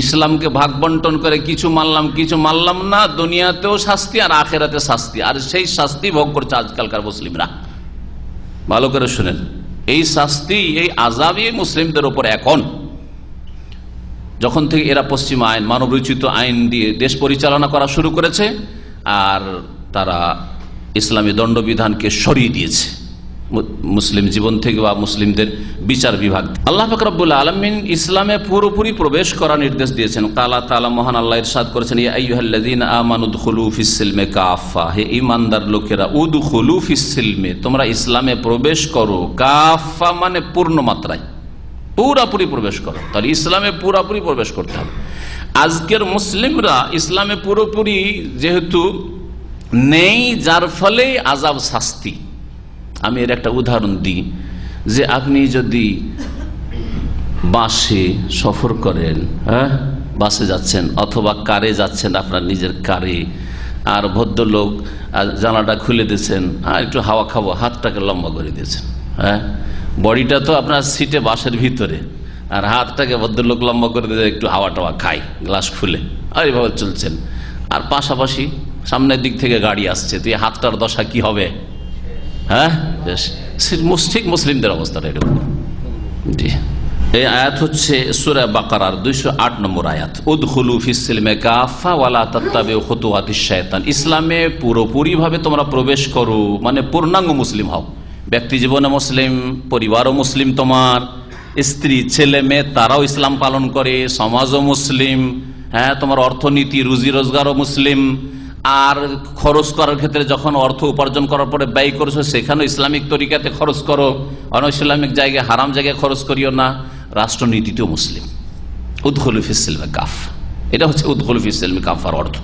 ইসলামকে ভাগ বন্টন করে কিছু মানলাম কিছু মানলাম না, দুনিয়াতেও শাস্তি আর আখেরাতে শাস্তি, আর সেই শাস্তি ভোগ করছে আজকালকার মুসলিমরা। ভালো করে শুনেন, এই শাস্তি এই আযাবই মুসলিমদের উপর এখন, যখন থেকে এরা পশ্চিমা আইন, মানবরচিত আইন দিয়ে দেশ পরিচালনা করা শুরু করেছে, আর তারা ইসলামী দণ্ডবিধানকে সরিয়ে দিয়েছে, মুসলিম জীবন থেকে বা মুসলিমদের বিচার বিভাগ। আল্লাহ পাক রব্বুল আলামিন ইসলামে পুরোপুরি প্রবেশ করার নির্দেশ দিয়েছেন। কালা তাআলা মহান আল্লাহ ইরশাদ করেছেন, ইয়া আইয়ুহাল্লাযীনা আমানু উদখুলু ফিস-সিলমি কাফা, হে ঈমানদার লোকেরা, উদখুলু ফিস-সিলমি, তোমরা ইসলামে প্রবেশ করো। কাফা মানে পূর্ণ মাত্রায়, পুরাপুরি প্রবেশ করো। তাহলে ইসলামে পুরাপুরি প্রবেশ করতে হবে। আজকের মুসলিমরা ইসলামে পুরোপুরি যেহেতু নেই, যার ফলে আযাব শাস্তি। আমি এর একটা উদাহরণ দিই, যে আপনি যদি বাসে সফর করেন, হ্যাঁ, বাসে যাচ্ছেন অথবা কারে যাচ্ছেন, আপনার নিজের কারে, আর ভদ্রলোক জানালাটা খুলে দিয়েছেন, আর একটু হাওয়া খাবো, হাতটাকে লম্বা করে দিয়েছেন, হ্যাঁ, বডিটা তো আপনার সিটে বাসের ভিতরে, আর হাতটাকে ভদ্রলোক লম্বা করে দিয়ে একটু হাওয়া টাওয়া খাই গ্লাস খুলে, আর এইভাবে চলছেন। আর পাশাপাশি সামনের দিক থেকে গাড়ি আসছে, তো এই হাতটার দশা কি হবে? হ্যাঁ, ঠিক মুসলিমদের অবস্থাটা এরকম। জি, এই আয়াত হচ্ছে সূরা বাকারার 208 নম্বর আয়াত। উদখুলু ফিস-সিলমি কাফা ওয়ালা তাত্তাবিউ খুতুওয়াতিশ শায়তান, ইসলামে পুরোপুরি ভাবে তোমরা প্রবেশ করো, মানে পূর্ণাঙ্গ মুসলিম হও। ব্যক্তি জীবনে মুসলিম, পরিবারও মুসলিম, তোমার স্ত্রী ছেলে মেয়ে তারাও ইসলাম পালন করে, সমাজও মুসলিম, হ্যাঁ, তোমার অর্থনীতি রুজি রোজগারও মুসলিম। আর খরচ করার ক্ষেত্রে যখন অর্থ উপার্জন করার পরে ব্যয় করেছো, সেখানেও ইসলামিক তরিকাতে খরচ করো, অনইসলামিক জায়গায় হারাম জায়গায় খরচ করিও না। রাষ্ট্রনীতিতেও মুসলিম। উদখুলু ফিস-সিলমি কাফা, এটা হচ্ছে উদখুলু ফিস-সিলমি কাফার অর্থ।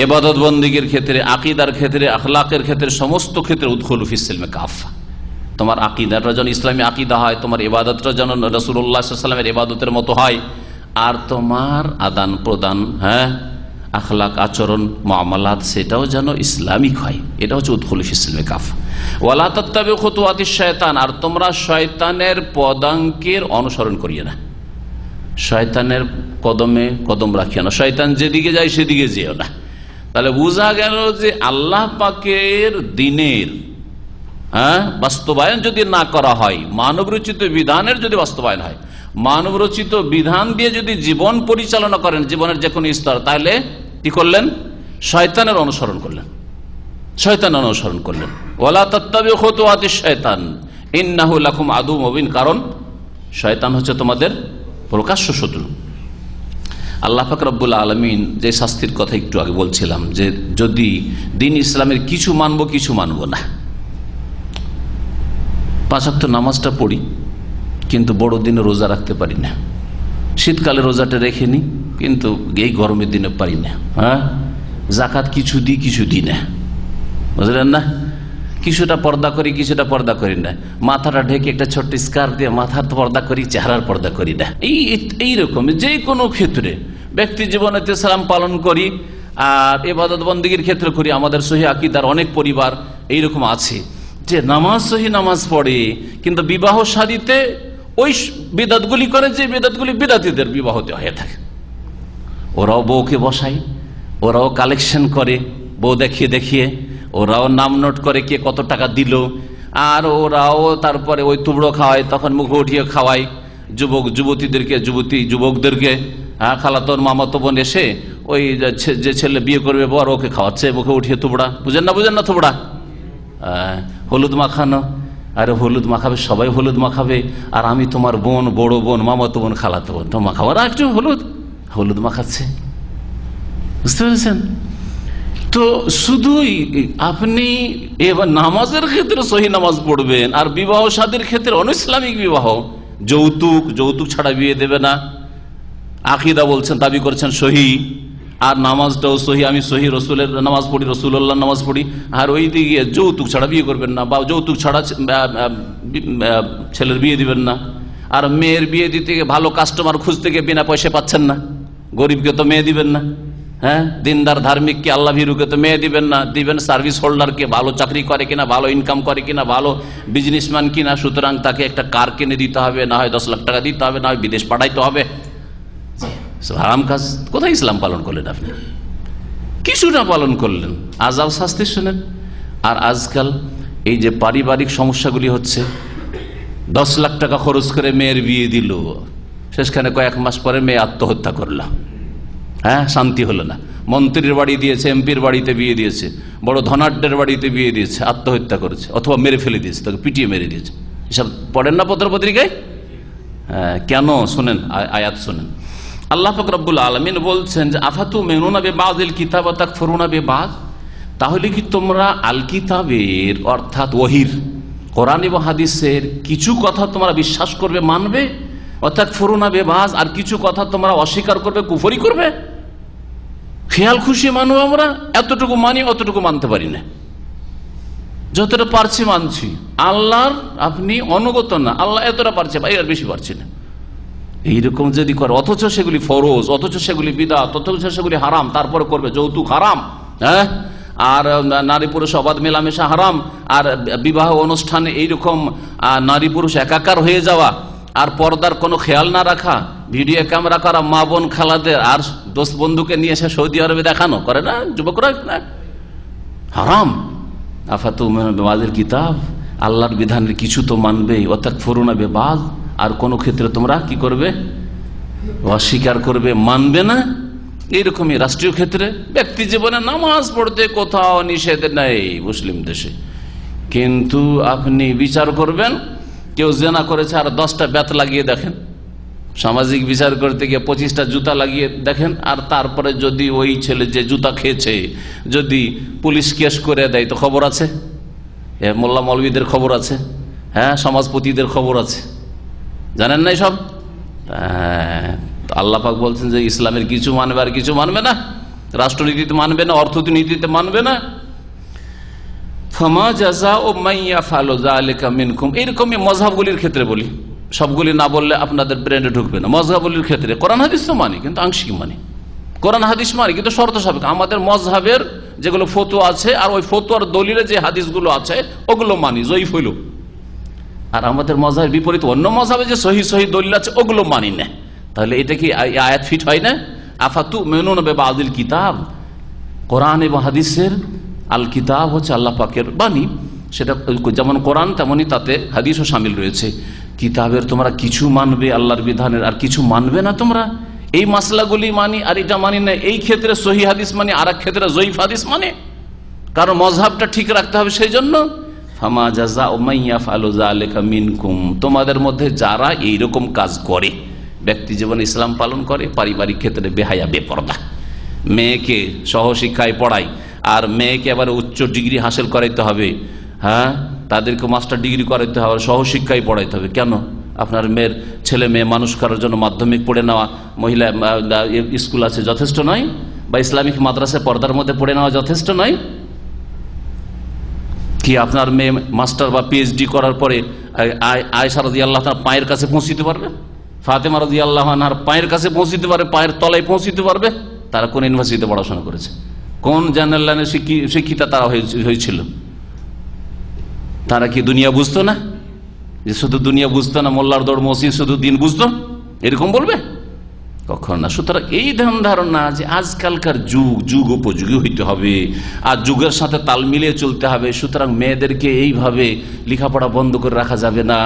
ইবাদত বন্দেগীর ক্ষেত্রে, আকীদার ক্ষেত্রে, আখলাকের ক্ষেত্রে, সমস্ত ক্ষেত্রে উদখুলু ফিস-সিলমি কাফা। তোমার আকীদাটা যেন ইসলামী আকীদা হয়, তোমার ইবাদতটা যেন রাসূলুল্লাহ সাল্লাল্লাহু আলাইহি ওয়াসাল্লামের ইবাদতের মতো হয়, আর তোমার আদান প্রদান, হ্যাঁ, আখলাক আচরণ মুআমালাত, সেটাও যেন ইসলামিক হয়। এটা হচ্ছে উদখুলু ফিস-সিলমি কাফা। ওয়ালা তাত্তাবিউ খুতুওয়াতিশ শায়তান, আর তোমরা শয়তানের পদাঙ্কের অনুসরণ করিও না, শয়তানের কদমে কদম রাখিও না, শয়তান যেদিকে যায় সেদিকে যেও না। তাহলে বোঝা গেল যে আল্লাহ পাকের দ্বীনের, হ্যাঁ, বাস্তবায়ন যদি না করা হয়, মানব রচিত বিধানের যদি বাস্তবায়ন হয়, মানব রচিত বিধান দিয়ে যদি জীবন পরিচালনা করেন, জীবনের যে কোনো স্তর, তাহলে কি করলেন? শয়তানের অনুসরণ করলেন, শয়তানের অনুসরণ করলেন। ওয়ালা তাত্তাবিউ খুতুওয়াতিশ শায়তান ইন্নাহু লাকুম আদুউম মুবিন, কারণ শয়তান হচ্ছে তোমাদের প্রকাশ্য শত্রু। আল্লাহ পাক রব্বুল আলামিন যে শাস্তির কথা একটু আগে বলছিলাম, যে যদি দ্বীন ইসলামের কিছু মানবো কিছু মানবো না, 5 ওয়াক্ত নামাজটা পড়ি কিন্তু বড় দিনে রোজা রাখতে পারি না, শীতকালে রোজাটা রেখে নি কিন্তু এই গরমের দিনে পারি না, হ্যাঁ, যাকাত কিছু দিই কিছু দিই না, বুঝলেন না, কিছুটা পর্দা করি কিছুটা পর্দা করি না, মাথাটা ঢেকে একটা ছোট্ট স্কার্ফ দিয়ে মাথার পর্দা করি, চেহারার পর্দা করি না। এইরকম যে কোনো ক্ষেত্রে ব্যক্তি জীবনে সালাম পালন করি, আর ইবাদত বন্দেগীর ক্ষেত্রে করি। আমাদের সহিহ আকীদার অনেক পরিবার এইরকম আছে যে নামাজ সহি নামাজ পড়ে, কিন্তু বিবাহ শাদীতে ওই বিদাতগুলি করে যে বিদাতগুলি বিদাতীদের বিবাহতে হয়ে থাকে। ওরাও বউকে বসায়, ওরাও কালেকশন করে, বউ দেখিয়ে দেখিয়ে ওরাও নাম নোট করে কে কত টাকা দিল, আর ওরাও তারপরে ওই তুবড়ো খাওয়ায়, তখন মুখে উঠিয়ে খাওয়ায় যুবক যুবতীদেরকে, যুবকদেরকে। হ্যাঁ, খালাতোর মামাতো বোন এসে ওই যে ছেলে বিয়ে করবে বর, ওকে খাওয়াচ্ছে মুখে উঠিয়ে তুবড়া, বুঝেন না তুবড়া, হলুদ মাখানো। আরে হলুদ মাখাবে, সবাই হলুদ মাখাবে, আর আমি তোমার বোন, বড় বোন, মামাতো বোন, খালাতো বোন, তো মাখাবো না একটু হলুদ মাখাচ্ছে, বুঝতে পেরেছেন? তো শুধুই আপনি এবার নামাজের ক্ষেত্রে সহি নামাজ পড়বেন, আর বিবাহ শাদীর ক্ষেত্রে অনইসলামিক বিবাহ, যৌতুক ছাড়া বিয়ে দেবে না, আকীদা বলছেন, দাবি করছেন সহি, আর নামাজটাও সহি, আমি সহি রসুলের নামাজ পড়ি, রসুল্লাহ নামাজ পড়ি, আর ওই দিকে যৌতুক ছাড়া বিয়ে করবেন না, বা যৌতুক ছাড়া ছেলের বিয়ে দিবেন না, আর মেয়ের বিয়ে দিতে ভালো কাস্টমার খুঁজতে গিয়ে বিনা পয়সা পাচ্ছেন না, গরিবকে তো মেয়ে দিবেন না, হ্যাঁ, দিনদার ধার্মিককে আল্লাহ ভীরুকে তো মেয়ে দিবেন না, দিবেন সার্ভিস হোল্ডারকে, ভালো চাকরি করে কিনা, ভালো ইনকাম করে কিনা, ভালো বিজনেসম্যান কিনা, সুতরাং তাকে একটা কার কিনে দিতে হবে, না হয় 10 লাখ টাকা দিতে হবে, না হয় বিদেশ পাঠাইতে হবে। হারাম কাজ কোথায় ইসলাম পালন করলেন? আপনি কিছুটা পালন করলেন, আযাব শাস্তি শুনেন। আর আজকাল এই যে পারিবারিক সমস্যাগুলি হচ্ছে, 10 লাখ টাকা খরচ করে মেয়ের বিয়ে দিল, শেষখানে কয়েক মাস পরে মেয়ে আত্মহত্যা করল, হ্যাঁ, শান্তি হলো না। মন্ত্রীর বাড়ি দিয়েছে, এমপির বাড়িতে বিয়ে দিয়েছে, বড় ধনাঢ্যের বাড়িতে বিয়ে দিয়েছে, আত্মহত্যা করেছে অথবা মেরে ফেলে দিয়েছে, তাকে পিটিয়ে মেরে দিয়েছে। এসব পড়েন না পত্র পত্রিকায়? কেন? শোনেন, আয়াত শোনেন। আল্লাহ পাক রব্বুল আলামিন বলছেন যে আফাতুমিনুনা বিবাযিল কিতাব ওয়া তাকফুরুনা বিবায, তাহলে কি তোমরা আল কিতাবের অর্থাৎ ওহীর, কোরআন এবং হাদিসের কিছু কথা তোমরা বিশ্বাস করবে, মানবে, ওয়া তাকফুরুনা বিবায, আর কিছু কথা তোমরা অস্বীকার করবে, কুফরি করবে? খেয়াল খুশি মানব আমরা, এতটুকু মানি অতটুকু মানতে পারি না, যতটা পারছি মানছি। আল্লাহর আপনি অনুগত না, আল্লাহ এতটা পারছে ভাই, আর বেশি পারছি না, এইরকম যদি করে, অথচ সেগুলি ফরজ, অথচ সেগুলি বিদআত, অথচ সেগুলি হারাম, তারপরে করবে। যৌতুক হারাম, হ্যাঁ, আর নারী পুরুষ অবাধ মেলামেশা হারাম, আর বিবাহ অনুষ্ঠানে এইরকম নারী পুরুষ একাকার হয়ে যাওয়া, আর পর্দার কোনো খেয়াল না রাখা, ভিডিও ক্যামেরা করা, মা বোন খালাদের আর দোস্ত বন্ধুকে নিয়ে এসে সৌদি আরবে দেখানো, করে না যুবকরা, না হারাম। আফাতুমিনুনা বিবাযিল কিতাব, আল্লাহর বিধানের কিছু তো মানবে, ওয়া তাকফুরুনা বিবায, আর কোন ক্ষেত্রে তোমরা কি করবে? অস্বীকার করবে, মানবে না। এইরকমই রাষ্ট্রীয় ক্ষেত্রে, ব্যক্তি জীবনে নামাজ পড়তে কোথাও নিষেধ নেই মুসলিম দেশে, কিন্তু আপনি বিচার করবেন, কেউ জেনা করেছে আর 10টা বেত লাগিয়ে দেখেন, সামাজিক বিচার করতে গিয়ে 25টা জুতা লাগিয়ে দেখেন, আর তারপরে যদি ওই ছেলে যে জুতা খেয়েছে যদি পুলিশ কেস করে দেয় তো খবর আছে, মোল্লা মৌলবীদের খবর আছে, হ্যাঁ, সমাজপতিদের খবর আছে, জানেন না সব? আল্লাহ পাক বলছেন যে ইসলামের কিছু মানবে আর কিছু মানবে না, রাষ্ট্রনীতিতে মানবে না, অর্থনীতিতে মানবে না। ফামা জাযাউ মান ইয়াফআলু যালিকা মিনকুম, এরকমই মযহাবগুলির ক্ষেত্রে বলি, সবগুলি না বললে আপনাদের ব্রেনে ঢুকবে না। মযহাবগুলির ক্ষেত্রে কোরআন হাদিস তো মানি, কিন্তু আংশিক মানি, কোরআন হাদিস মানি কিন্তু শর্ত সাপেক্ষে। আমাদের মযহাবের যেগুলো ফতোয়া আছে, আর ওই ফতোয়ার দলিলে যে হাদিসগুলো আছে ওগুলো মানি, জয়ীফ হইল। আর আমাদের মযহাবের বিপরীত অন্য মযহাবে যে সহি সহি দলিল আছে ওগুলো মানি না। তাহলে এটা কি আয়াত ফিট হয় না? আফাতুমিনুনা বিবাযিল কিতাব, কোরআন এবং হাদিসের, আল কিতাব হচ্ছে আল্লাহ পাকের বাণী, সেটা যেমন কোরআন তেমনি তাতে হাদিসও শামিল রয়েছে। কিতাবের তোমরা কিছু মানবে, আল্লাহর বিধানের, আর কিছু মানবে না তোমরা। এই মাসলাগুলি মানি আর এটা মানি না, এই ক্ষেত্রে সহি হাদিস মানি, আর এক ক্ষেত্রে জয়ীফ হাদিস মানে, কারণ মযহাবটা ঠিক রাখতে হবে। সেই জন্য ফামা জাযাউ মান ইয়াফআলু যালিকা মিনকুম, তোমাদের মধ্যে যারা এইরকম কাজ করে, ব্যক্তি জীবনে ইসলাম পালন করে, পারিবারিক ক্ষেত্রে বেহায়া বেপরদা, মেয়েকে সহশিক্ষায় পড়ায়, আর মেয়েকে আবার উচ্চ ডিগ্রি হাসিল করাইতে হবে, হ্যাঁ, তাদেরকে মাস্টার ডিগ্রি করাইতে হবে, সহশিক্ষায় পড়াইতে হবে। কেন? আপনার মেয়ের ছেলে মেয়ে মানুষ করার জন্য মাধ্যমিক পড়ে নেওয়া, মহিলা স্কুল আছে, যথেষ্ট নয়? বা ইসলামিক মাদ্রাসায় পর্দার মধ্যে পড়ে নেওয়া যথেষ্ট নয়? কি আপনার মেয়ে মাস্টার বা পিএইচডি করার পরে আয়েশা রাদিয়াল্লাহু তাআলা পায়ের কাছে পৌঁছিতে পারবে? ফাতেমা রাদিয়াল্লাহু আনহার পায়ের কাছে পৌঁছিতে পারবে, পায়ের তলায় পৌঁছিতে পারবে? তারা কোন ইউনিভার্সিটিতে পড়াশোনা করেছে? কোন জেনারেল লাইনে শিক্ষিতা তারা হয়েছিল? তারা কি দুনিয়া বুঝতো না? যে শুধু দুনিয়া বুঝতো না, মোল্লার দৌড় মসজিদ শুধু দিন বুঝতো, এরকম বলবে? কখন না। সুতরাং এই ধারণা যে আজকালকার যুগ উপযোগী হইতে হবে, আর যুগের সাথে তাল মিলিয়ে চলতে হবে, সুতরাং মেয়েদেরকে এইভাবে লেখাপড়া বন্ধ করে রাখা যাবে না,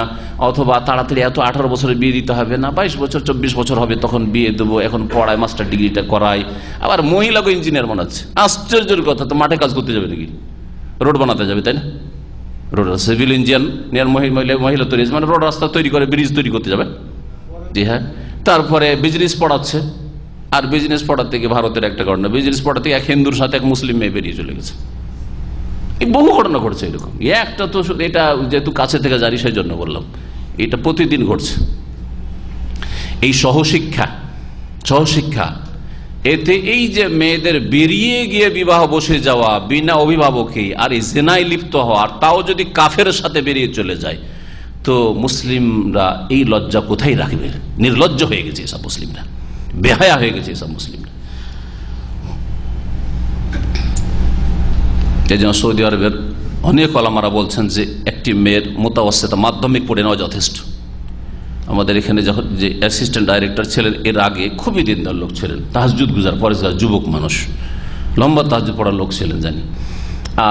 অথবা তাড়াতাড়ি এত 18 বছরে বিয়ে দিতে হবে না, 22 বছর 24 বছর হবে তখন বিয়ে দেবো, এখন পড়ায়, মাস্টার ডিগ্রিটা করায়। আবার মহিলাকে ইঞ্জিনিয়ার বানাচ্ছে, আশ্চর্যের কথা। তো মাঠে কাজ করতে যাবে নাকি? রোড বানাতে যাবে, তাই না? রোড সিভিল ইঞ্জিনিয়ার মহিলা তৈরি, মানে রোড রাস্তা তৈরি করে, ব্রিজ তৈরি করতে যাবে। জি হ্যাঁ। তারপরে বিজনেস পড়াচ্ছে, আর বিজনেস পড়াতে গিয়ে ভারতের একটা ঘটনা, বিজনেস পড়াতে এক হিন্দুর সাথে এক মুসলিম মেয়ে বেরিয়ে চলে গেছে। এই বহু ঘটনা ঘটছে এরকম। একটা তো এটা যেহেতু কাছে থেকে জানি সেই জন্য বললাম, এটা প্রতিদিন ঘটছে। এই সহশিক্ষা এতে এই যে মেয়েদের বেরিয়ে গিয়ে বিবাহ বসে যাওয়া বিনা অভিভাবকে, আর এই জিনায় লিপ্ত হওয়া, আর তাও যদি কাফের সাথে বেরিয়ে চলে যায়, তো মুসলিমরা এই লজ্জা কোথায় রাখবে? নির্লজ্জ হয়ে গেছে এসব মুসলিমরা, বেহায়া হয়ে গেছে এসব মুসলিমরা। এই জন্য সৌদি আরবের অনেক ওলামারা বলছেন যে একটি মেয়ের মুতাওয়াসসিতা মাধ্যমিক পড়ে নেওয়া যথেষ্ট। আমাদের এখানে যখন যে অ্যাসিস্ট্যান্ট ডাইরেক্টর ছিলেন, এর আগে খুবই দিনদার লোক ছিলেন, তাহাজ্জুদ গুজার, পরেজগার যুবক মানুষ, লম্বা তাহাজ্জুদ পড়ার লোক ছিলেন জানি।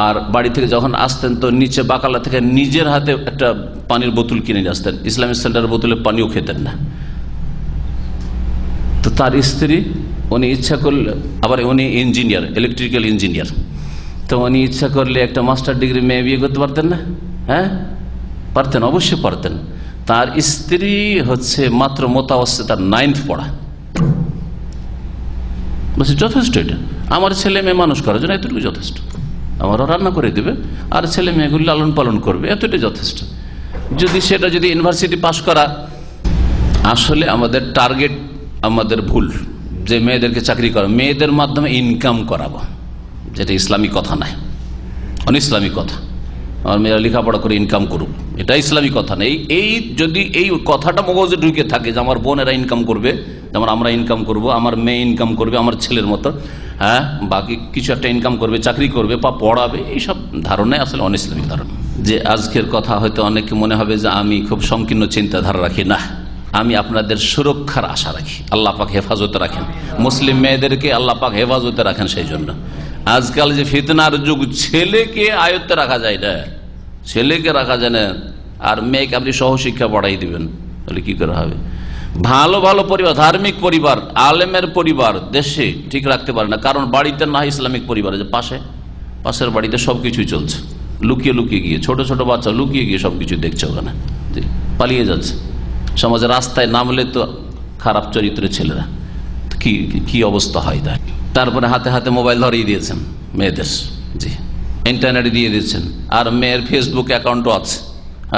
আর বাড়ি থেকে যখন আসতেন তো নিচে বাকালা থেকে নিজের হাতে একটা পানির বোতল কিনে নিয়ে আসতেন, ইসলামিক সেন্টারের বোতলে পানিও খেতেন না। তো তার স্ত্রী উনি ইচ্ছা করলে, আবার উনি ইঞ্জিনিয়ার, ইলেকট্রিক্যাল ইঞ্জিনিয়ার, তো উনি ইচ্ছা করলে একটা মাস্টার ডিগ্রি মেয়ে বিয়ে করতে পারতেন না? হ্যাঁ পারতেন, অবশ্যই পারতেন। তার স্ত্রী হচ্ছে মাত্র মোতাবস্তিতা 9th পড়া, বলছে যথেষ্ট, এটা আমার ছেলে মেয়ে মানুষ করার জন্য এতটুকু যথেষ্ট, আমারও রান্না করে দেবে আর ছেলে মেয়েগুলি লালন পালন করবে, এতটাই যথেষ্ট। যদি সেটা যদি ইউনিভার্সিটি পাশ করা, আসলে আমাদের টার্গেট, আমাদের ভুল যে মেয়েদেরকে চাকরি করা, মেয়েদের মাধ্যমে ইনকাম করাবো, যেটা ইসলামী কথা নাই, অনইসলামী কথা। আমার মেয়েরা লেখাপড়া করে ইনকাম করুক, এটা ইসলামী কথা নেই। এই যদি এই কথাটা মগজে ঢুকে থাকে যে আমার বোনেরা ইনকাম করবে, যেমন আমরা ইনকাম করব, আমার মেয়ে ইনকাম করবে আমার ছেলের মতো, হ্যাঁ বাকি কিছু একটা ইনকাম করবে, চাকরি করবে বা পড়াবে, এইসব ধারণাই আসলে অনইসলামিক ধারণা। যে আজকের কথা হয়তো অনেকে মনে হবে যে আমি খুব সংকীর্ণ চিন্তাধারা রাখি, না, আমি আপনাদের সুরক্ষার আশা রাখি। আল্লাহ পাক হেফাজতে রাখেন মুসলিম মেয়েদেরকে, আল্লাহ পাক হেফাজতে রাখেন। সেই জন্য আজকাল যে ফিতনার যুগ, ছেলেকে আয়ত্তে রাখা যায় না, ছেলেকে রাখা যায় না, আর মেয়েকে আপনি সহশিক্ষা পড়াই দিবেন, তাহলে কি করে হবে? ভালো ভালো পরিবার, ধার্মিক পরিবার, আলেমের পরিবার দেশে ঠিক রাখতে পারে না, কারণ বাড়িতে না ইসলামিক পরিবার, যে পাশের বাড়িতে সবকিছুই চলছে, লুকিয়ে লুকিয়ে গিয়ে ছোট ছোট বাচ্চা লুকিয়ে গিয়ে সবকিছু দেখছে, ওখানে পালিয়ে যাচ্ছে। সমাজে রাস্তায় নামলে তো খারাপ চরিত্রের ছেলেরা, কি অবস্থা হয় তাই। তারপরে হাতে হাতে মোবাইল ধরিয়ে দিয়েছেন মেয়েদের, জি ইন্টারনেট দিয়ে দিচ্ছেন, আর মেয়ের ফেসবুক অ্যাকাউন্টও আছে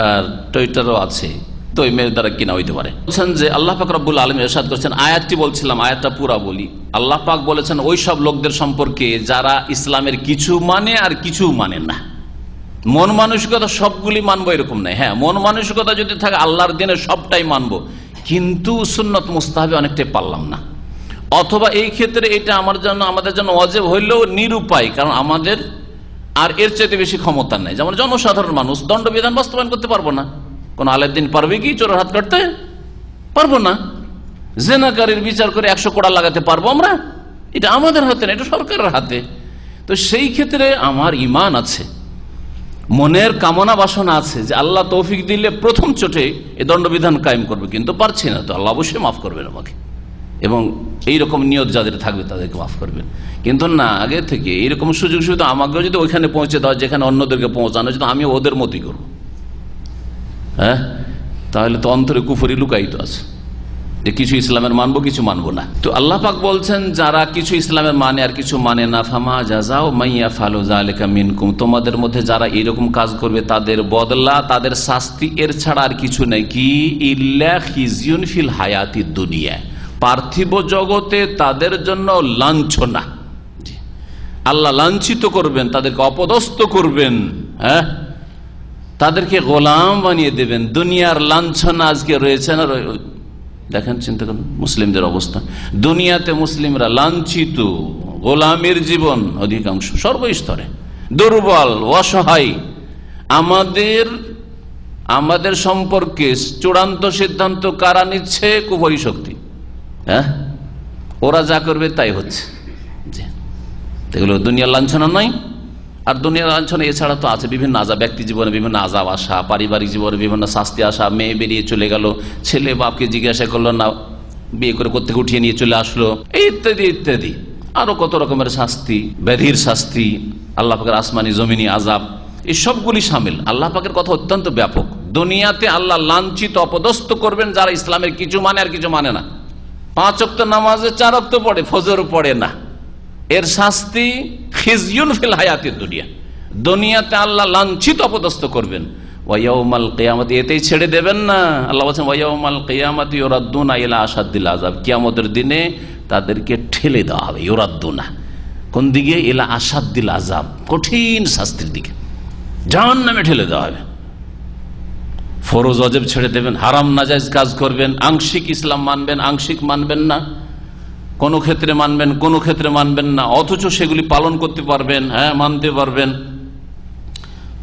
আর টুইটারও আছে, তো ওই মেয়ের দ্বারা কিনা হইতে পারে। বলছেন যে আল্লাহ পাক রব্বুল আলামিন ইরশাদ করেছেন, আয়াতটি বলছিলাম, আয়াতটা পুরা বলি। আল্লাহ পাক বলেছেন ওই সব লোকদের সম্পর্কে যারা ইসলামের কিছু মানে আর কিছু মানে না। মন মানসিকতা সবগুলি মানবো এরকম নাই, হ্যাঁ মন মানসিকতা যদি থাকে আল্লাহর দিনে সবটাই মানবো, কিন্তু সুন্নত মুস্তাহাবে অনেকটাই পারলাম না, অথবা এই ক্ষেত্রে এটা আমাদের জন্য ওয়াজিব হইলেও নিরুপায়, কারণ আমাদের আর এর চাইতে বেশি ক্ষমতা নেই। যেমন জনসাধারণ মানুষ দণ্ডবিধান বাস্তবায়ন করতে পারবো না, কোন আলেদ্দিন পারবে কি চোরের হাত কাটতে? পারবো না। জেনাকারীর বিচার করে 100 কোড়া লাগাতে পারবো আমরা? এটা আমাদের হাতে না, এটা সরকারের হাতে। তো সেই ক্ষেত্রে আমার ঈমান আছে, মনের কামনা বাসনা আছে যে আল্লাহ তৌফিক দিলে প্রথম চোটে এই দণ্ডবিধান কায়েম করবে, কিন্তু পারছি না, তো আল্লাহ অবশ্যই মাফ করবেন আমাকে, এবং এইরকম নিয়ত যাদের থাকবে তাদেরকে মাফ করবেন। কিন্তু না, আগে থেকে এইরকম সুযোগ সুবিধা আমাকেও যদি ওইখানে পৌঁছে দেওয়া যেখানে অন্যদেরকে পৌঁছানো, যদি আমি ওদের মতই করবো, হ্যাঁ তাহলে তো অন্তরে কুফরি লুকায়িত আছে যে কিছু ইসলামের মানবো কিছু মানবো না। তো আল্লাহ পাক বলছেন যারা কিছু ইসলামের মানে আর কিছু মানে না, ফামা জাযাউ মাইয়া ফালু যালিকা মিনকুম, তোমাদের মধ্যে যারা এরকম কাজ করবে তাদের বদলা, তাদের শাস্তি এর ছাড়া আর কিছু নেই। কি ইল্লা খিজিউন ফিল হায়াতিদ দুনিয়া, পার্থিব জগতে তাদের জন্য লাঞ্ছনা, আল্লাহ লাঞ্ছিত করবেন, তাদেরকে অপদস্থ করবেন, হ্যাঁ তাদেরকে গোলাম বানিয়ে দেবেন। দুনিয়ার লাঞ্ছনা আজকে রয়েছে না, দেখেন চিন্তা করুন মুসলিমদের অবস্থা, দুনিয়াতে মুসলিমরা লাঞ্ছিত, গোলামের জীবন অধিকাংশ সর্বস্তরে, দুর্বল অসহায়। আমাদের সম্পর্কে চূড়ান্ত সিদ্ধান্ত কারা নিচ্ছে? কুফরি শক্তি, হ্যাঁ ওরা যা করবে তাই হচ্ছে। এগুলো দুনিয়ার লাঞ্ছনা নয়। আর দুনিয়ার লাঞ্ছনা এছাড়া তো আছে বিভিন্ন আযাব, ব্যক্তি জীবনে বিভিন্ন আযাব আসা, পারিবারিক জীবনে বিভিন্ন শাস্তি আসা, মেয়ে বেরিয়ে চলে গেল, ছেলে বাপকে জিজ্ঞাসা করলো না, বিয়ে করে কোত্থেকে উঠিয়ে নিয়ে চলে আসলো, ইত্যাদি ইত্যাদি, আরো কত রকমের শাস্তি, ব্যাধির শাস্তি, আল্লাহ পাকের আসমানি জমিনি আযাব, এই সবগুলি শামিল। আল্লাহ পাকের কথা অত্যন্ত ব্যাপক। দুনিয়াতে আল্লাহ লাঞ্ছিত অপদস্থ করবেন যারা ইসলামের কিছু মানে আর কিছু মানে না। 5 ওয়াক্ত নামাজে 4 ওয়াক্ত পড়ে, ফজর পড়ে না, এর শাস্তি খিজিউন ফিল হায়াতিদ দুনিয়া, দুনিয়াতে আল্লাহ লাঞ্ছিত অপদস্থ করবেন। ওয়ায়াউমাল কিয়ামতি, এতেই ছেড়ে দেবেন না। আল্লাহ বলেন ওয়ায়াউমাল কিয়ামতি ইউরাদ্দুনা ইলা আশাদ্দিল আযাব, কিয়ামতের দিনে তাদেরকে ঠেলে দেওয়া হবে। ইউরাদ্দুনা কোন দিকে? ইলা আশাদ্দিল আযাব, কঠিন শাস্তির দিকে, জাহান্নামে ঠেলে দেওয়া হবে। ফরজ ওয়াজিব ছেড়ে দেবেন, হারাম নাজায়েজ কাজ করবেন, আংশিক ইসলাম মানবেন, আংশিক মানবেন না, কোন ক্ষেত্রে মানবেন, কোন ক্ষেত্রে মানবেন না, অথচ সেগুলি পালন করতে পারবেন, হ্যাঁ মানতে পারবেন,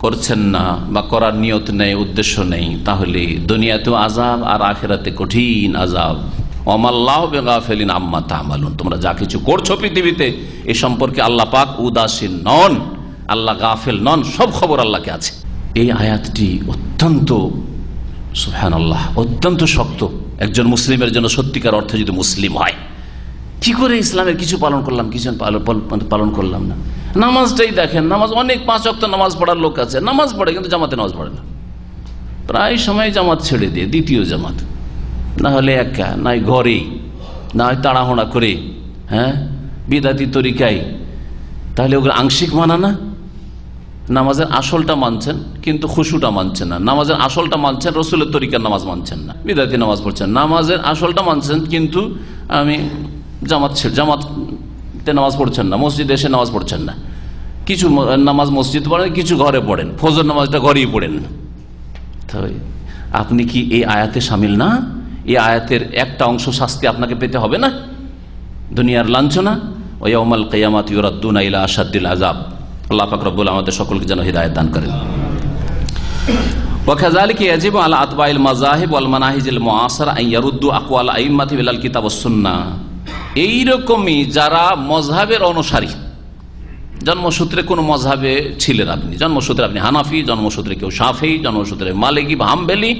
করছেন না বা করার নিয়ত নেই, উদ্দেশ্য নেই, তাহলে দুনিয়াতেও আযাব আর আখিরাতে কঠিন আযাব। ওয়ামাল্লাহু বিগাফিলিন আম্মা তা'মালুন, তোমরা যা কিছু করছো পৃথিবীতে এ সম্পর্কে আল্লাহ পাক উদাসীন নন, আল্লাহ গাফিল নন, সব খবর আল্লাহকে আছে। এই আয়াতটি অত্যন্ত সুবহানাল্লাহ, অত্যন্ত শক্ত একজন মুসলিমের জন্য, সত্যিকার অর্থে যদি মুসলিম হয়। কি করে ইসলামের কিছু পালন করলাম, কিছু পালন করলাম না। নামাজটাই দেখেন, নামাজ অনেক 5 ওয়াক্ত নামাজ পড়ার লোক আছে, নামাজ পড়ে কিন্তু জামাতে নামাজ পড়ে না, প্রায় সময় জামাত ছেড়ে দিয়ে দ্বিতীয় জামাত, না হলে একা, নাই ঘরেই, না হয় তাড়াহুড়া করে, বিদাতি তরিকায়। তাহলে ওগুলো আংশিক মানা না? নামাজের আসলটা মানছেন কিন্তু খুশুটা মানছেন না, নামাজের আসলটা মানছেন, রসুলের তরিকার নামাজ মানছেন না, বিদাতি নামাজ পড়ছেন। নামাজের আসলটা মানছেন কিন্তু আমি জামাতে নামাজ পড়ছেন না, মসজিদে এসে নামাজ পড়ছেন না, কিছু নামাজ মসজিদ পড়েন, কিছু ঘরে পড়েন, ফজর নামাজটা ঘরেই পড়েন। আপনি কি এই আয়াতে শামিল না? এই আয়াতের একটা অংশ শাস্তি আপনাকে পেতে হবে না? দুনিয়ার লাঞ্ছনা, ওয়া ইয়াউমাল কিয়ামাতি ইউরাদ্দুনা ইলা আশাদ্দিল আযাব। আল্লাহ পাক রব্বুল আমাদের সকলকে যেন হিদায়াত দান করেন। ওয়া কাযালিকা ইয়াজিবু আলা আতবাইল মাযাহিব ওয়াল মানাহিজিল মুআসিরা আন ইয়ারুদ্দু আকওয়াল আইম্মাতি বিল কিতাব ওয়াস সুন্নাহ। এইরকমই যারা মযহাবের অনুসারী, জন্মসূত্রে কোন মযহাবে ছিলেন আপনি, জন্মসূত্রে আপনি হানাফি, জন্মসূত্রে কেউ শাফি, জন্মসূত্রে মালিকি বা হাম্বলি,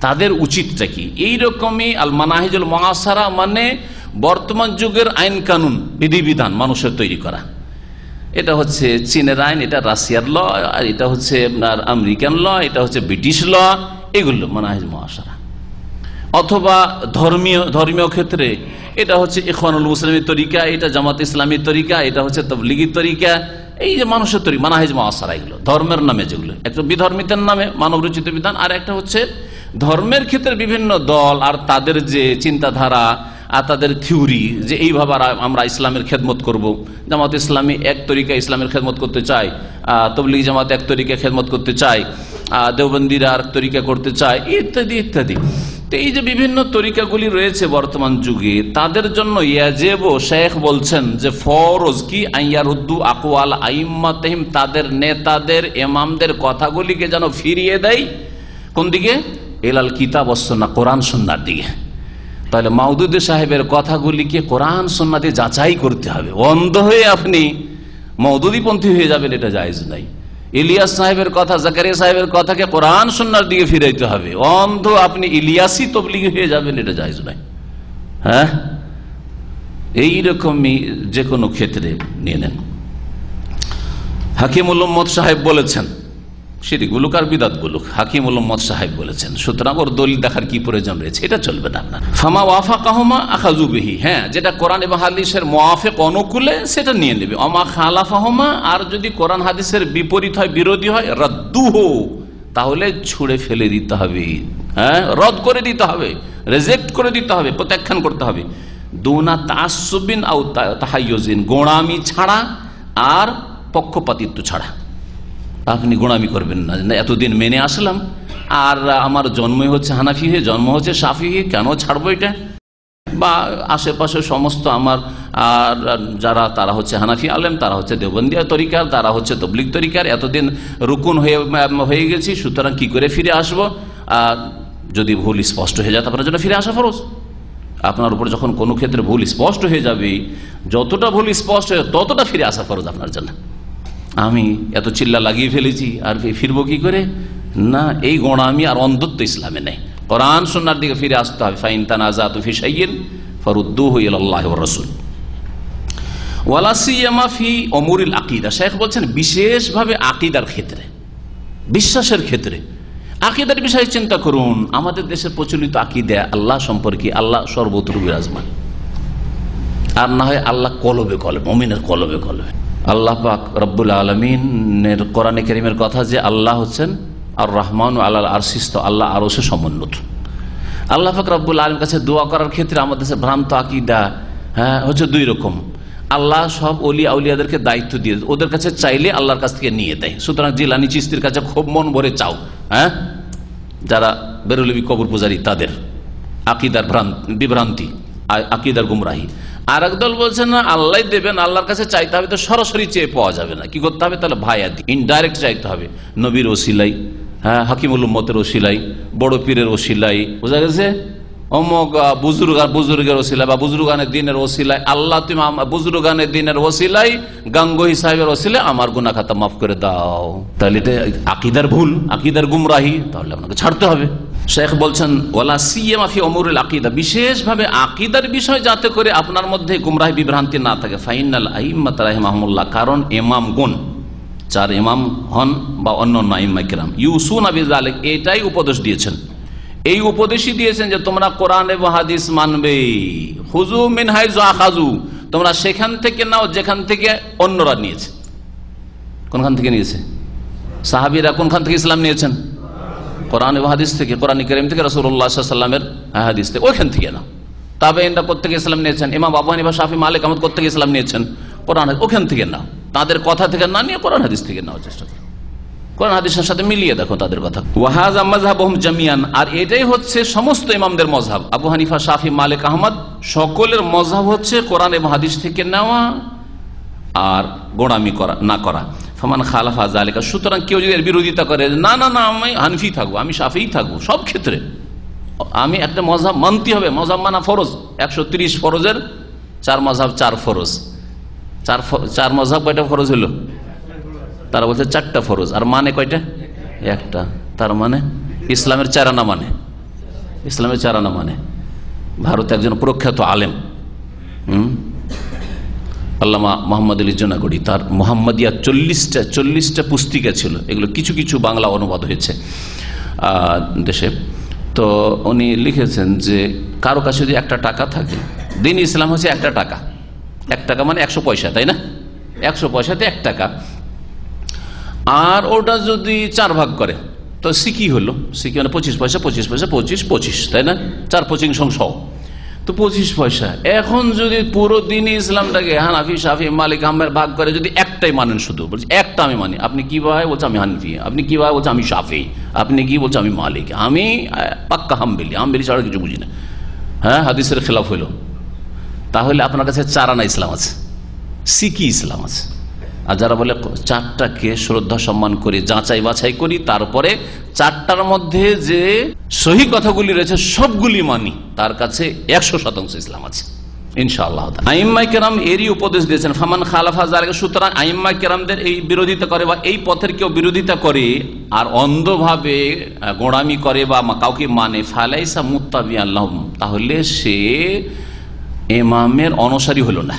তাদের উচিতটা কি? এইরকমই আল মানাহিজুল মুআসিরা মানে বর্তমান যুগের আইন কানুন বিধিবিধান মানুষের তৈরি করা। এটা হচ্ছে চীনের আইন, এটা রাশিয়ার ল, আর এটা হচ্ছে আপনার আমেরিকান ল, এটা হচ্ছে ব্রিটিশ ল, এগুলো মানাহিজ মুআসিরা। অথবা ধর্মীয় ক্ষেত্রে এটা হচ্ছে ইখওয়ানুল মুসলিমের তরিকা, এটা জামাত ইসলামীর তরিকা, এটা হচ্ছে তাবলীগীর তরিকা। এই যে মানুষের তরিকা মানাহিজ মুআসিরা, এগুলো ধর্মের নামে, যেগুলো একটা বিধর্মিতার নামে মানব রচিত বিধান, আর একটা হচ্ছে ধর্মের ক্ষেত্রে বিভিন্ন দল আর তাদের যে চিন্তাধারা আর তাদের থিওরি, যে এইভাবে আমরা ইসলামের খেদমত করব। জামাত ইসলামী এক তরিকা ইসলামের খেদমত করতে চায়, তবলিগ জামাত এক তরিকা খেদমত করতে চায়, দেওবন্দিরা আর তরিকা করতে চায়, ইত্যাদি ইত্যাদি। তো এই যে বিভিন্ন তরিকাগুলি রয়েছে বর্তমান যুগে, তাদের জন্য ইয়াজিব শেখ বলছেন যে ফরজ কি আইয়ারুদ্দু আকওয়াল আইম্মাতিহিম, তাদের নেতাদের ইমামদের কথাগুলিকে যেন ফিরিয়ে দেয় কোন দিকে? ইলাল কিতাব ওয়াস সুন্নাহ, কোরআন সুন্নাহর দিকে। তাহলে মাওদুদী সাহেবের কথাগুলিকে কোরআন সুন্নাতে যাচাই করতে হবে। অন্ধ হয়ে আপনি মাওদুদীপন্থী হয়ে যাবেন, এটা জায়েজ নাই। ইলিয়াস সাহেবের কথা, জাকারিয়া সাহেবের কথাকে কোরআন সুন্নাহর দিকে ফিরাইতে হবে। অন্ধ আপনি ইলিয়াসি তবলিগী হয়ে যাবেন, এটা জায়েজ নাই। এইরকমই যে কোনো ক্ষেত্রে নিয়ে নেন। হাকিমুল উম্মত সাহেব বলেছেন, শিরক বলুক আর বিদাত বলুক, হাকিমুল উম্মত সাহেব বলেছেন, সুতরাং ওর দলিল দেখার কি প্রয়োজন রয়েছে? এটা চলবে না আপনার। ফামা ওয়াফাকাহুমা আখাযু বিহি, যেটা কোরআন এবং হাদিসের মুওয়াফিক অনুকূলে সেটা নিয়ে নেবে। ওমা খালাফাহুমা, আর যদি কোরআন হাদিসের বিপরীত হয়, বিরোধী হয়, রাদ্দুহু, তাহলে ছুঁড়ে ফেলে দিতে হবে, রদ করে দিতে হবে, রিজেক্ট করে দিতে হবে, প্রত্যাখ্যান করতে হবে। দুনা তাআসসুবিন আও তাহায়্যুজিন, গোঁড়ামি ছাড়া আর পক্ষপাতিত্ব ছাড়া। আপনি গোঁড়ামি করবেন না, এতদিন মেনে আসলাম আর আমার জন্মই হচ্ছে হানাফি হয়ে, জন্ম হচ্ছে শাফি হয়ে, কেন ছাড়বো এটা? বা আশেপাশে সমস্ত আমার যারা তারা হচ্ছে হানাফি আলেম, তারা হচ্ছে দেওবন্দিয়া তরিকার, তারা হচ্ছে তবলিগ তরিকার, এতদিন রুকুন হয়ে গেছি, সুতরাং কি করে ফিরে আসবো? যদি ভুল স্পষ্ট হয়ে যায় আপনার জন্য ফিরে আসা ফরজ। আপনার উপর যখন কোনো ক্ষেত্রে ভুল স্পষ্ট হয়ে যাবে, যতটা ভুল স্পষ্ট হয়ে ততটা ফিরে আসা ফরজ আপনার জন্য। আমি এত চিল্লা লাগিয়ে ফেলেছি আর ফিরবো কি করে? না, এই গোঁড়ামি আর অন্ধত্ব ইসলামে নেই। কোরআন সুন্নাহর দিকে ফিরে আসতে হবে। ফাইন তানাজাতু ফি শাইইন ফারুদ্দুহু ইলাল্লাহি ওয়া রাসূল ওয়ালা সিয়ামা ফি উমুরিল আকীদা। শেখ বলছেন বিশেষভাবে আকীদার ক্ষেত্রে, বিশ্বাসের ক্ষেত্রে, আকীদার বিষয়ে চিন্তা করুন। আমাদের দেশের প্রচলিত আকীদা আল্লাহ সম্পর্কে, আল্লাহ সর্বত্র বিরাজমান, আর না হয় আল্লাহ কলবে কলবে, মুমিনের কলবে কলবে। আল্লাহ পাক রব্বুল আলামিনের কোরআনে কারীমের কথা যে আল্লাহ হচ্ছেন আর রহমান আলাল আরশি ইস্তাওয়া, আল্লাহ আরশে সমুন্নত। আল্লাহ পাক রব্বুল আলামিনের কাছে দোয়া করার ক্ষেত্রে আমাদের দেশে ভ্রান্ত আকীদা হচ্ছে দুই রকম। আল্লাহ সব ওলিয়া আউলিয়াদেরকে দায়িত্ব দিয়ে ওদের কাছে চাইলে আল্লাহর কাছ থেকে নিয়ে দেয়। সুতরাং জিলানী চিশতির কাছে খুব মন ভরে চাও, যারা বেরলবি কবর পূজারী, তাদের আকীদার বিভ্রান্তি, আকীদার গুমরাহি। আর একদল বলছেন না, আল্লাহ দেবেন, আল্লাহর কাছে চাইতে হবে, তো সরাসরি চেয়ে পাওয়া যাবে না, কি করতে হবে? তাহলে ভায়াতি, ইনডাইরেক্ট চাইতে হবে, নবীর ওসিলাই, হাকিমুল উম্মতের ওসিলাই, বড় পীরের ওসিলাই, বোঝা গেছে, অমুক বুজুর্গের ওসিলাই বা বুজুর্গানের দিনের ওসিলাই, আল্লাহ তুমি বুজুর্গানের দিনের ওসিলাই, গাঙ্গোহী সাহেবের ওসিলাই আমার গুনাহ খাতা মাফ করে দাও। তাহলে এটা আকীদার ভুল, আকীদার গুমরাহি, তাহলে আপনাকে ছাড়তে হবে। শেখ বলছেন ওয়ালা সিয়ামা ফি উমুরিল আকীদা, বিশেষভাবে আকীদার বিষয় যাতে করে আপনার মধ্যে গুমরাহি বিভ্রান্তি না থাকে। ফাইনাল আইম্মাত রাহিমাহুমুল্লাহ, কারণ ইমামগণ, চার ইমাম হন বা অন্যান্য আইম্মায়ে কিরাম, ইউসুনা বিযালিক, এটাই উপদেশ দিয়েছেন, এই উপদেশই দিয়েছেন যে তোমরা কোরআন এবং হাদিস মানবে। খুযু মিন হাইযু আখাযু, তোমরা সেখান থেকে নাও যেখান থেকে অন্যরা নিয়েছে। কোনখান থেকে নিয়েছে? সাহাবীরা কোনখান থেকে ইসলাম নিয়েছেন? কোরআন এবং হাদিস থেকে, কোরআন কারীম থেকে, রাসূলুল্লাহ সাল্লাল্লাহু আলাইহি ওয়াসাল্লামের হাদিস থেকে, ওইখান থেকে না। তাবেঈনরা কোত্থেকে ইসলাম নিয়েছেন? ইমাম আবু হানিফা, শাফি, মালিক, আহমদ কোত্থেকে ইসলাম নিয়েছেন? কোরআন, ওখান থেকে নাও, তাদের কথা থেকে না নিয়ে কোরআন হাদিস থেকে নেওয়ার চেষ্টা করো, কোরআন হাদিসের সাথে মিলিয়ে দেখো তাদের কথা। ওয়াহাযা মাযহাবুহুম জামিয়ান, আর এটাই হচ্ছে সমস্ত ইমামদের মযহাব, আবু হানিফা, শাফি, মালিক, আহমদ সকলের মযহাব হচ্ছে কোরআন এবং হাদিস থেকে নেওয়া আর গোড়ামি করা না করা। ফামান খালাফা যালিকা, সুতরাং কেউ যদি এর বিরোধিতা করে, না না না আমি হানফি থাকবো, আমি শাফিই থাকবো, সব ক্ষেত্রে আমি একটা মযহাব মানতে হবে, মযহাব মানা ফরজ, 130 ফরজের 4 মযহাব 4 ফরজ, 4 মযহাব কয়টা ফরজ হলো? তারা বলছে 4টা ফরজ, আর মানে কয়টা? একটা। তার মানে ইসলামের 4 আনা, মানে ইসলামের 4 আনা মানে। ভারতে একজন প্রখ্যাত আলেম আল্লামা মোহাম্মদ আলী জুনাগড়ি, তার মোহাম্মদিয়া 40টা পুস্তিকা ছিল, এগুলো কিছু কিছু বাংলা অনুবাদ হয়েছে দেশে। তো উনি লিখেছেন যে কারো কাছে যদি 1 টাকা থাকে, দিন ইসলাম হচ্ছে 1 টাকা, 1 টাকা মানে 100 পয়সা, তাই না? 100 পয়সাতে 1 টাকা, আর ওটা যদি 4 ভাগ করে তো সিকি হলো, সিকি মানে 25 পয়সা, 25 পয়সা, 25, তাই না? 4 পচিং সহ তো 25 পয়সা। এখন যদি পুরো দিন ইসলামটাকে হানাফি, শাফি, মালিক, আহমেদ ভাগ করে যদি একটাই মানেন, শুধু বলছি একটা আমি মানি, আপনি কি ভাই? বলছে আমি হানফি। আপনি কি ভাই? বলছে আমি শাফি। আপনি কি? বলছে আমি মালিক। আমি পাক্কা হাম্বলি ছাড়া কিছু বুঝি না। হ্যাঁ, হাদিসের খেলাফ হইল। তাহলে আপনার কাছে 4 আনা ইসলাম আছে, সিকি ইসলাম আছে। আর যারা বলে 4টাকে শ্রদ্ধা সম্মান করে যাচাই বাছাই করি, তারপরে 4টার মধ্যে যে সহি কথাগুলি রয়েছে সবগুলি মানি, তার কাছে 100% ইসলাম আছে ইনশাআল্লাহ। আইম্মায়ে কেরাম এরই উপদেশ দিয়েছেন, ফামান খালাফা যালিকা, সুতরাং আইম্মায়ে কেরামদের এই বিরোধিতা করে বা এই পথের কেউ বিরোধিতা করে আর অন্ধভাবে গোঁড়ামি করে বা কাউকে মানে, ফালাইসা মুত্তাবিআন লাহুম, তাহলে সে ইমামের অনুসারী হলো না,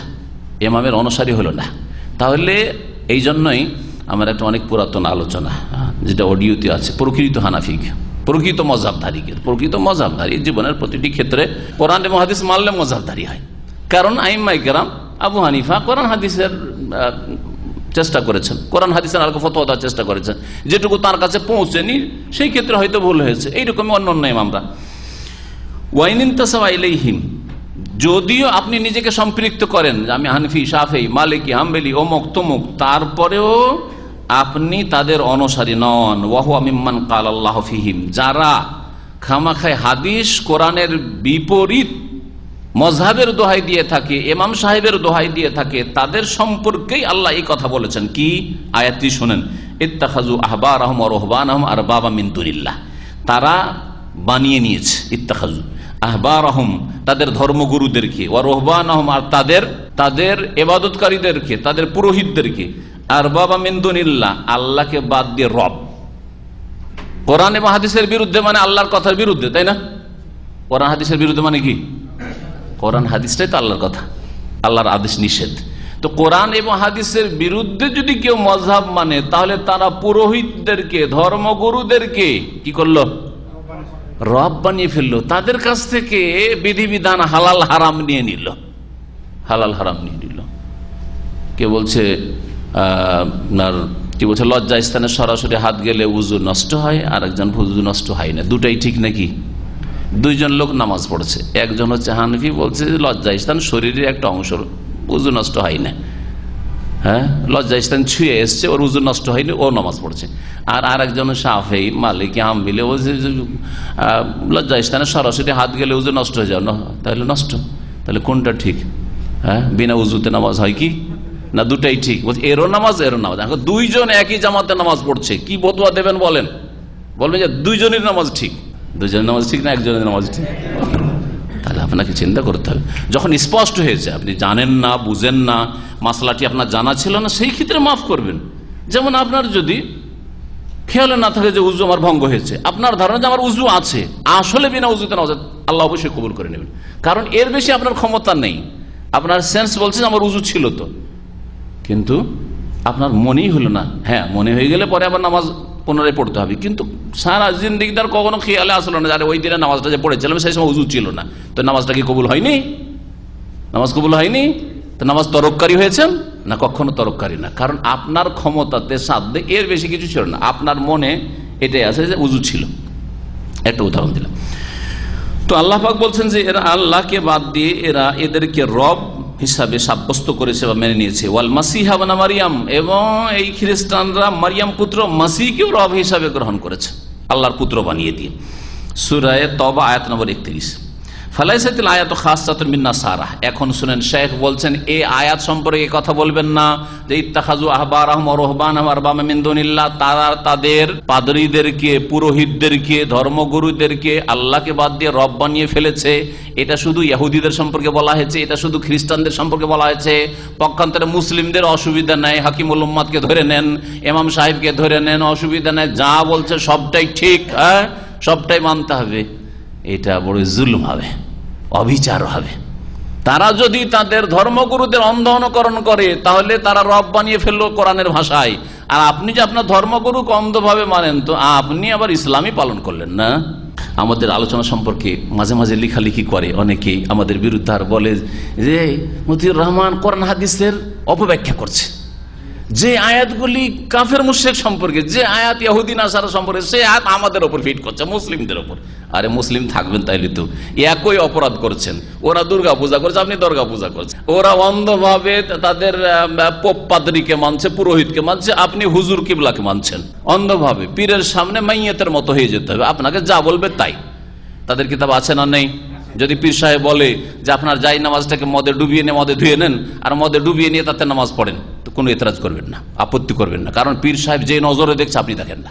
ইমামের অনুসারী হলো না। তাহলে এই জন্যই আমার একটা অনেক পুরাতন আলোচনা, যেটা অডিওতে আছে, প্রকৃত হানাফি, প্রকৃত মযহাবধারী জীবনের প্রতিটি ক্ষেত্রে কোরআন এবং হাদিস মানলে মযহাবধারী হয়। কারণ আইম্মায়ে কেরাম, আবু হানিফা কোরআন হাদিসের চেষ্টা করেছেন, কোরআন হাদিসের আলোকে ফতোয়া দেওয়ার চেষ্টা করেছেন, যেটুকু তার কাছে পৌঁছেনি সেই ক্ষেত্রে হয়তো ভুল হয়েছে। এইরকমই অন্য ইমামরা। ওয়াইন ইনতাসাবা ইলাইহিম, যদিও আপনি নিজেকে সম্পৃক্ত করেন যে আমি হানফি, শাফি, মালিকি, হাম্বলি, অমুক তমুক, তারপরেও আপনি তাদের অনুসারী নন। ওয়াহুয়া মিম্মান ক্বালাল্লাহু ফীহিম, যারা খামাখায় হাদিস কোরআনের বিপরীত মযহাবের দোহাই দিয়ে থাকে, ইমাম সাহেবের দোহাই দিয়ে থাকে, তাদের সম্পর্কেই আল্লাহ এই কথা বলেছেন। কি আয়াতটি শুনেন, ইত্তাখাযু আহবারাহুম ওয়া রুহবানাহুম আরবাবা মিন দুনিল্লাহ, তারা বানিয়ে নিয়েছে, ইত্তাখাযু আহবারাহুম তাদের ধর্মগুরুদেরকে, ওয়া রুহবানাহুম আর তাদের ইবাদতকারীদেরকে, তাদের পুরোহিতদেরকে, আরবাবা মিন দুনিল্লাহ আল্লাহকে বাদ দিয়ে রব। কোরআন এবং হাদিসের বিরুদ্ধে মানে আল্লাহর কথার বিরুদ্ধে, তাই না? কোরআন হাদিসের বিরুদ্ধে মানে কি? কোরআন হাদিসটাই তো আল্লাহর কথা, আল্লাহর আদেশ নিষেধ। তো কোরআন এবং হাদিসের বিরুদ্ধে যদি কেউ মযহাব মানে, তাহলে তারা পুরোহিতদেরকে, ধর্মগুরুদেরকে কি করলো? রব বানিয়ে ফেললো। তাদের কাছ থেকে বিধিবিধান হালাল হারাম নিয়ে নিল, কে বলছে লজ্জা স্থানে সরাসরি হাত গেলে উযু নষ্ট হয়, আর একজন উযু নষ্ট হয় না, দুটাই ঠিক নাকি? 2 জন লোক নামাজ পড়ছে, একজন হচ্ছে হানফি, বলছে লজ্জা স্থান শরীরের একটা অংশ, উযু নষ্ট হয় না। হ্যাঁ, লজ্জা স্থান ছুঁয়ে এসছে, ওর উযু নষ্ট হয়নি, ও নামাজ পড়ছে। আর আরেকজন শাফি, মালিকি, হাম্বলি বলছে লজ্জা স্থানে সরাসরি হাত গেলে উযু নষ্ট হয়ে যাও, তাহলে নষ্ট। তাহলে কোনটা ঠিক? হ্যাঁ, বিনা উযুতে নামাজ হয় কি না? দুটাই ঠিক। বলছে এরও নামাজ। এখন 2 জন একই জামাতে নামাজ পড়ছে, কি ফতোয়া দেবেন বলেন? বলবেন যে 2 জনের নামাজ ঠিক। 2 জনের নামাজ ঠিক না একজনের নামাজ ঠিক? তাহলে আপনাকে চিন্তা করতে হবে। যখন স্পষ্ট হয়েছে, আপনি জানেন না, বুঝেন না, মাসলাটি আপনার জানা ছিল না, সেই ক্ষেত্রে মাফ করবেন। যেমন আপনার যদি খেয়ালে না থাকে যে উজু আমার ভঙ্গ হয়েছে, আপনার ধারণা যে আমার উজু আছে, আসলে বিনা উজুতে নামাজ আল্লাহ অবশ্যই কবুল করে নেবেন, কারণ এর বেশি আপনার ক্ষমতা নেই। আপনার সেন্স বলছে আমার উজু ছিল তো, কিন্তু আপনার মনেই হলো না। হ্যাঁ, মনে হয়ে গেলে পরে আবার নামাজ পুনরায় পড়তে হবে, কিন্তু সারা জিন্দিগিদার কখনো খেয়ালে আসলো না ওই দিনে নামাজটা যে পড়েছিলাম সেই সময় উজু ছিল না, তো নামাজটা কি কবুল হয়নি? নামাজ কবুল হয়নি, তো নামাজ তরককারী হয়েছেন না? কখনো তরককারী না, কারণ আপনার ক্ষমতাতে সাধ্যে এর বেশি কিছু ছিল না, আপনার মনে এটাই আছে যে উজু ছিল। একটা উদাহরণ দিলাম। তো আল্লাহ পাক বলছেন যে এরা আল্লাহকে বাদ দিয়ে এরা এদেরকে রব হিসাবে সাব্যস্ত করেছে বা মেনে নিয়েছে। ওয়াল মাসিহা ইবনে মারইয়াম, এবং এই খ্রিস্টানরা মারিয়াম পুত্র মাসিহকেও রব হিসাবে গ্রহণ করেছে, আল্লাহর পুত্র বানিয়ে দিয়ে। সূরা তাওবা আয়াত নম্বর 31। ফালাইসাতিল আয়াতু খাসসাতুন মিন নাসারা। এখন শুনেন, শেখ বলছেন এই আয়াত সম্পর্কে কথা বলবেন না যে ইত্তাখাযু আহবারাহুম ওয়া রুহবানাহুম আরবাবা মিন দুনিল্লাহ, তারা তাদের পাদরীদেরকে, পুরোহিতদেরকে, ধর্মগুরুদেরকে আল্লাহকে বাদ দিয়ে রব বানিয়ে ফেলেছে। এটা শুধু ইহুদিদের সম্পর্কে বলা হয়েছে, এটা শুধু খ্রিস্টানদের সম্পর্কে বলা হয়েছে। পক্ষান্তরে মুসলিমদের অসুবিধা নাই, হাকিমুল উম্মাতকে ধরে নেন, ইমাম সাহেবকে ধরে নেন, অসুবিধা নাই, যা বলছে সবটাই ঠিক, হ্যাঁ সবটাই মানতে হবে। এটা বড় জুলুম হবে, অবিচার হবে। তারা যদি তাদের ধর্মগুরুদের অন্ধ অনুকরণ করে তাহলে তারা রব বানিয়ে ফেললো কোরআনের ভাষায়, আর আপনি যে আপনার ধর্মগুরুকে অন্ধভাবে মানেন, তো আপনি আবার ইসলামই পালন করলেন না। আমাদের আলোচনা সম্পর্কে মাঝে মাঝে লেখালেখি করে অনেকেই আমাদের বিরুদ্ধে, আর বলে যে মতিউর রহমান কোরআন হাদিসের অপব্যাখ্যা করছে, যে আয়াতগুলি কাফের মুশরিক সম্পর্কে, যে আয়াত ইহুদি নাসারা সম্পর্কে, সেই আয়াত আমাদের ওপর ফিট করছে, মুসলিমদের ওপর। আরে মুসলিম থাকবেন তাইলে তো একই অপরাধ করছেন। ওরা দুর্গা পূজা করছে, আপনি দুর্গা পূজা করছেন। ওরা অন্ধভাবে তাদের পোপ পাদ্রীকে মানছে, পুরোহিতকে মানছে, আপনি হুজুর কিবলাকে মানছেন অন্ধভাবে। পীরের সামনে মাইয়াতের মতো হয়ে যেতে হবে, আপনাকে যা বলবে তাই। তাদের কিতাব আছে না নেই? যদি পীর সাহেব বলে যে আপনার যাই নামাজটাকে মদে ডুবিয়ে নিয়ে মদে ধুয়ে নেন, আর মদে ডুবিয়ে নিয়ে তাতে নামাজ পড়েন, তো কোনো এতরাজ করবেন না, আপত্তি করবেন না, কারণ পীর সাহেব যে নজরে দেখছে আপনি দেখেন না,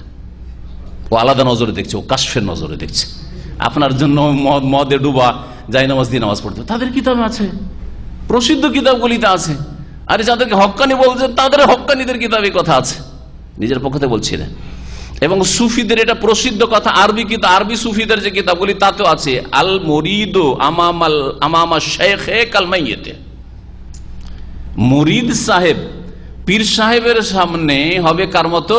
ও আলাদা নজরে দেখছে, ও কাশফের নজরে দেখছে। আপনার জন্য মদে ডুবা যাই নামাজ দিয়ে নামাজ পড়তে, তাদের কিতাবে আছে, প্রসিদ্ধ কিতাবগুলিতে আছে। আর যাদেরকে হক্কানি বলছে তাদের হক্কানিদের কিতাবে কথা আছে, নিজের পক্ষ থেকে বলছি না। এবং সুফিদের এটা প্রসিদ্ধ কথা, আরবি কিতাব, আরবি সুফিদের যে কিতাবগুলি তাতেও আছে, আল মুরিদ আমামা শাইখে কাল মাইয়িতে। মুরিদ সাহেব পীর সাহেবের সামনে হবে কার মতো?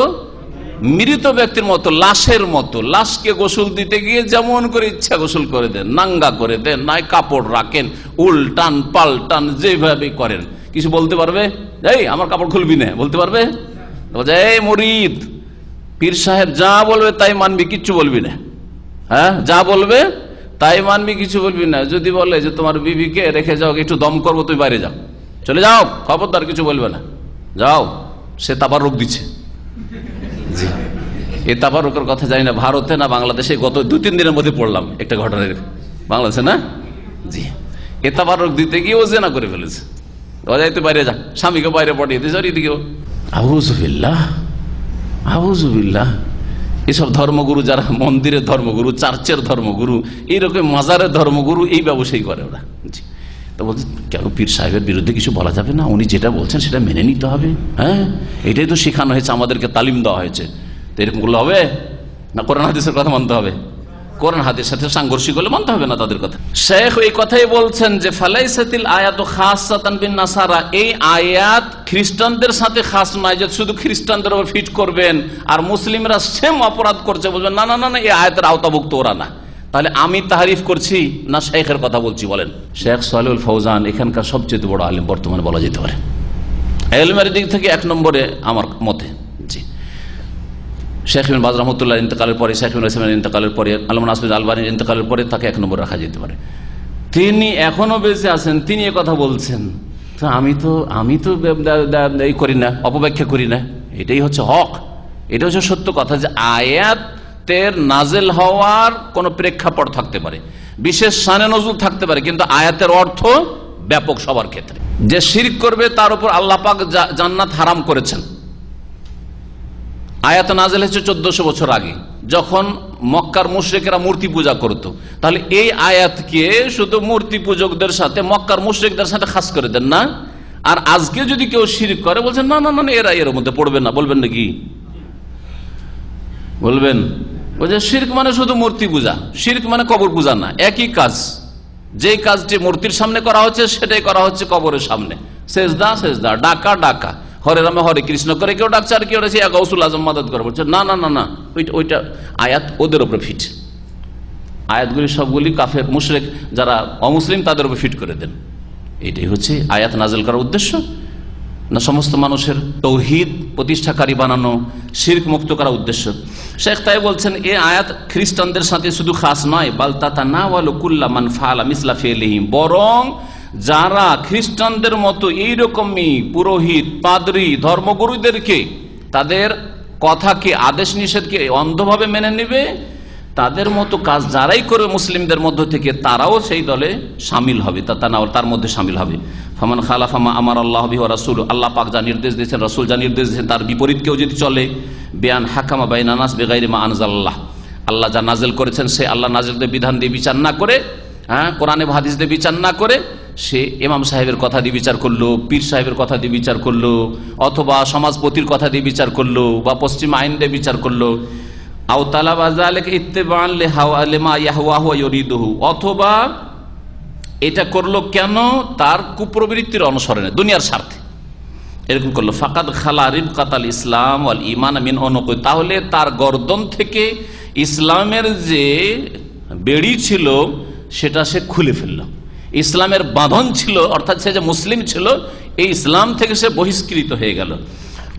মৃত ব্যক্তির মতো, লাশের মতো। লাশকে গোসল দিতে গিয়ে যেমন করে ইচ্ছা গোসল করে দেন, নাঙ্গা করে দেন, নাই কাপড় রাখেন, উল্টান পাল্টান, যেভাবে করেন। কিছু বলতে পারবে? এই আমার কাপড় খুলবি না, বলতে পারবে? এই মুরিদ পীর সাহেব যা বলবে তাই মানবি, কিচ্ছু বলবি না। হ্যাঁ, যা বলবে তাই মানবি, কিছু বলবি না। যদি বলে যে তোমার বিবিকে রেখে যাও, একটু দম করবো, তুমি বাইরে যাও, চলে যাও, খবরদার কিছু বলবে না, যাও, সে তাবারুক দিচ্ছে। জি, এ তাবারুকের কথা জানি না ভারতে না বাংলাদেশে, গত 2-3 দিনের মধ্যে পড়লাম একটা ঘটনা বাংলাদেশে, না? জি, এ তাবারুক দিতে গিয়ে ও জেনা করে ফেলেছে। ও যাইতে বাইরে যা, স্বামীকে বাইরে পাঠিয়ে দিয়েছে, আর এদিকেও আউযুবিল্লাহ আউযুবিল্লাহ। এসব ধর্মগুরু যারা মন্দিরের ধর্মগুরু, চার্চের ধর্মগুরু, এইরকম মাজারের ধর্মগুরু, এই ব্যবসায়ী করে ওরা। জি, তো বলছে কেন পীর সাহেবের বিরুদ্ধে কিছু বলা যাবে না, উনি যেটা বলছেন সেটা মেনে নিতে হবে। হ্যাঁ, এটাই তো শেখানো হয়েছে, আমাদেরকে তালিম দেওয়া হয়েছে। তো এরকম করলে হবে না? কোরআন হাদিসের কথা মানতে হবে, কোরআন হাদিসের সাথে সাংঘর্ষিক হলে মানতে হবে না তাদের কথা। শেখ এই কথাই বলছেন যে ফালাইসাতিল আয়াতু খাসসাতান বিন নাসারা, এই আয়াত খ্রিস্টানদের সাথে খাস নয় যে শুধু খ্রিস্টানদের উপর ফিট করবেন আর মুসলিমরা সেম অপরাধ করছে বলবেন না না না, এই আয়াতের আওতাভুক্ত ওরা না। তাহলে আমি তারিফ করছি না শেখের কথা বলছি? বলেন। শেখ সালেহুল ফৌজান এখানকার সবচেয়ে বড় আলেম বর্তমানে বলা যেতে পারে, ইলমের দিক থেকে 1 নম্বরে আমার মতে। জি, শেখ ইবনে বাজ রহমতুল্লাহ ইন্তেকালের পরে, শেখ ইবনে উসাইমিন ইন্তেকালের পরে, আল্লামা নাসিরুদ্দিন আলবানীর ইন্তেকালের পরে তাকে 1 নম্বর রাখা যেতে পারে। তিনি এখনো বেঁচে আছেন, তিনি কথা বলছেন। তো আমি তো এই করি না, অপব্যাখ্যা করি না, এটাই হচ্ছে হক, এটা হচ্ছে সত্য কথা যে আয়াতের নাজেল হওয়ার কোন প্রেক্ষাপট থাকতে পারে, বিশেষ শানে নজুল থাকতে পারে, কিন্তু আয়াতের অর্থ ব্যাপক সবার ক্ষেত্রে। যে শিরক করবে তার উপর আল্লাহ পাক জান্নাত হারাম করেছেন। আয়াত নাযিল হয়েছে 1400 বছর আগে, যখন মক্কার মুশরিকরা মূর্তি পূজা করত। তাহলে এই আয়াতকে শুধু মূর্তি পূজকদের সাথে, মক্কার মুশরিকদের সাথে খাস করে দেন না। আর আজকে যদি কেউ শিরক করে বলছেন না না না, এরা এর মধ্যে পড়বে না, বলবেন নাকি? বলবেন ওই যে শিরক মানে শুধু মূর্তি পূজা, শিরক মানে কবর পূজা না, একই কাজ। যেই কাজটি মূর্তির সামনে করা হচ্ছে সেটাই করা হচ্ছে কবরের সামনে। সেজদা সেজদা, ডাকা ডাকা, হরে রামে হরে কৃষ্ণ করে কেউ ডাকছে, আর কেউ ডাকছে গাউসুল আজম মাদদ করে বলছে না না না না, ওইটা আয়াত ওদের উপরে ফিট। আয়াতগুলি সবগুলি কাফের মুশরিক যারা অমুসলিম তাদের উপর ফিট করে দেন। এটাই হচ্ছে আয়াত নাযিল করার উদ্দেশ্য না সমস্ত মানুষের তৌহিদ প্রতিষ্ঠাকারী বানানো, শিরক মুক্ত করার উদ্দেশ্য। শেখ তাই বলছেন এই আয়াত খ্রিস্টানদের সাথে শুধু খাস নয়, বাল তাতানাওয়ালু কুল্লা মান ফাআলা মিসলা ফিলিহিম, বরং যারা খ্রিস্টানদের মতো এইরকমই পুরোহিত পাদ্রী ধর্মগুরুদেরকে তাদের কথাকে আদেশ নিষেধকে অন্ধভাবে মেনে নেবে, তাদের মতো কাজ যারাই করে মুসলিমদের মধ্য থেকে তারাও সেই দলে সামিল হবে, তার মধ্যে সামিল হবে। ফামান খালাফা মা আমার আল্লাহ বিহি ওয়া রাসূলু, আল্লাহ পাক যা নির্দেশ দিয়েছেন, রাসূল যা নির্দেশ দিয়েছেন তার বিপরীত কেউ যদি চলে, বিয়ান হাকামা বাইনান নাস বিগাইরি মা আনজালাল্লাহ, আল্লাহ যা নাজিল করেছেন সে আল্লাহ নাজিল বিধান দিয়ে বিচার না করে, কোরআনে হাদিস দিয়ে বিচার না করে, সে ইমাম সাহেবের কথা দিয়ে বিচার করলো, পীর সাহেবের কথা দিয়ে বিচার করলো, অথবা সমাজপতির কথা দিয়ে বিচার করলো, বা পশ্চিম আইন দিয়ে বিচার করলো, অথবা এটা করলো কেন তার কুপ্রবৃত্তির অনুসরণে দুনিয়ার স্বার্থে এরকম করলো, ফাকাদ খালা রিবকাতাল ইসলাম ওয়াল ঈমান মিন উনুকি, তাহলে তার গর্দন থেকে ইসলামের যে বেড়ি ছিল সেটা সে খুলে ফেললো। ইসলামের বাঁধন ছিল, অর্থাৎ সে যে মুসলিম ছিল এই ইসলাম থেকে সে বহিষ্কৃত হয়ে গেল।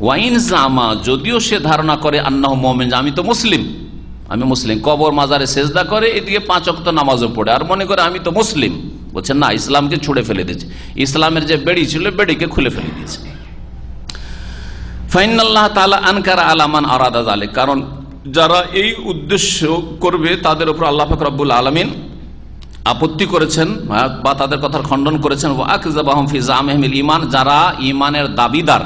ওয়াইন জামা, যদিও সে ধারণা করে আন্নাহু মুমিন, আমি তো মুসলিম, আমি মুসলিম, কবর মাজারে সেজদা করে, এদিকে 5 ওয়াক্ত নামাজও পড়ে, আর মনে করে আমি তো মুসলিম। বলছেন না, ইসলামকে ছুড়ে ফেলে দিয়েছে, ইসলামের যে বেড়ি ছিল বেড়িকে খুলে ফেলে দিয়েছে। ফাইনাল্লাহ তাআলা আনকারা আলা মান আরাদা যালিক, কারণ যারা এই উদ্দেশ্য করবে তাদের উপর আল্লাহ পাক রব্বুল আলামিন আপত্তি করেছেন বা তাদের কথার খণ্ডন করেছেন। ওয়া আকযাবাহুম ফি জামিহিল ঈমান, যারা ঈমানের দাবিদার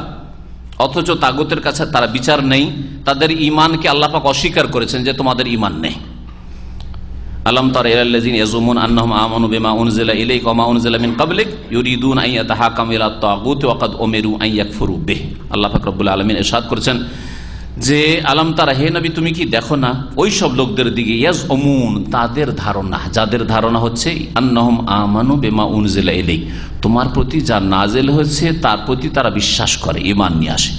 অথচ তাগুতের কাছে তারা বিচার নেই, তাদের ঈমানকে আল্লাহ পাক অস্বীকার করেছেন যে তোমাদের ঈমান নেই। আলাম তারা ইলাল্লাযিনা ইয়াজুমুন আন্নাহুম আমানু বিমা উনজিলা ইলাইকা ওয়া মা উনজিলা মিন ক্বাবলিক ইউরিদুনা আন ইয়াতাহাকামু ইলা আত-তাগুতি ওয়া ক্বাদ উমিরু আন ইয়াকফুরু বিহি। আল্লাহ পাক রব্বুল আলামিন ইরশাদ করেছেন যে আলাম তারা, হে নবী তুমি কি দেখো না ওই সব লোকদের দিকে, ইয়াজউমুন তাদের ধারণা, যাদের ধারণা হচ্ছে আন্নাহুম আমানু বিমা উনজিলা ইলাইক, তোমার প্রতি যা নাজিল হয়েছে তার প্রতি তারা বিশ্বাস করে, ঈমান নিয়ে আসে।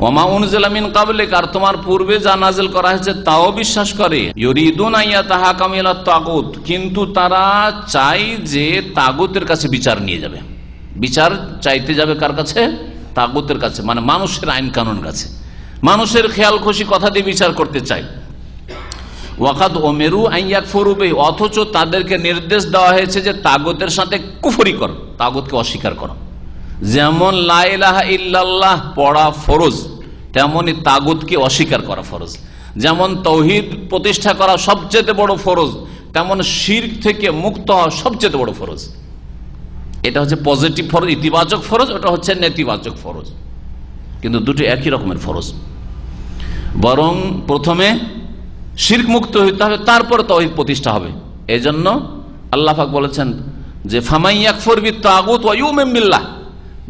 ওয়া মা উনজিলা মিন ক্বাবলিক, আর তোমার পূর্বে যা নাজিল করা হয়েছে তাও বিশ্বাস করে। ইউরিদুনা আন ইয়াতাহাকামু ইলা আত-তাগুত, কিন্তু তারা চায় যে তাগুতের কাছে বিচার নিয়ে যাবে, বিচার চাইতে যাবে কার কাছে? তাগুতের কাছে, মানে মানুষের আইন কানুন কাছে, মানুষের খেয়াল খুশি কথা দিয়ে বিচার করতে চায়। ওয়াকাদ উমিরু আন ইয়াকফুরু বিহি, অথচ তাদেরকে নির্দেশ দেওয়া হয়েছে যে তাগুতের সাথে কুফরি করো, তাগুতকে অস্বীকার করো। যেমন লা ইলাহা ইল্লাল্লাহ পড়া ফরজ, তেমনই তাগুতকে অস্বীকার করা ফরজ। যেমন তাওহীদ প্রতিষ্ঠা করা সবচেয়ে বড় ফরজ, তেমন শিরক থেকে মুক্ত হওয়া সবচেয়ে বড় ফরজ। এটা হচ্ছে পজিটিভ ফরজ, ইতিবাচক ফরজ, ওটা হচ্ছে নেতিবাচক ফরজ, কিন্তু দুটো একই রকমের ফরজ। বরং প্রথমে শিরক মুক্ত হইতে হবে, তারপরে তাওহীদ প্রতিষ্ঠা হবে। এই জন্য আল্লাহ পাক বলেছেন যে ফামান ইয়াকফুর বিত-তাগুত ওয়া ইউমিন বিল্লাহ,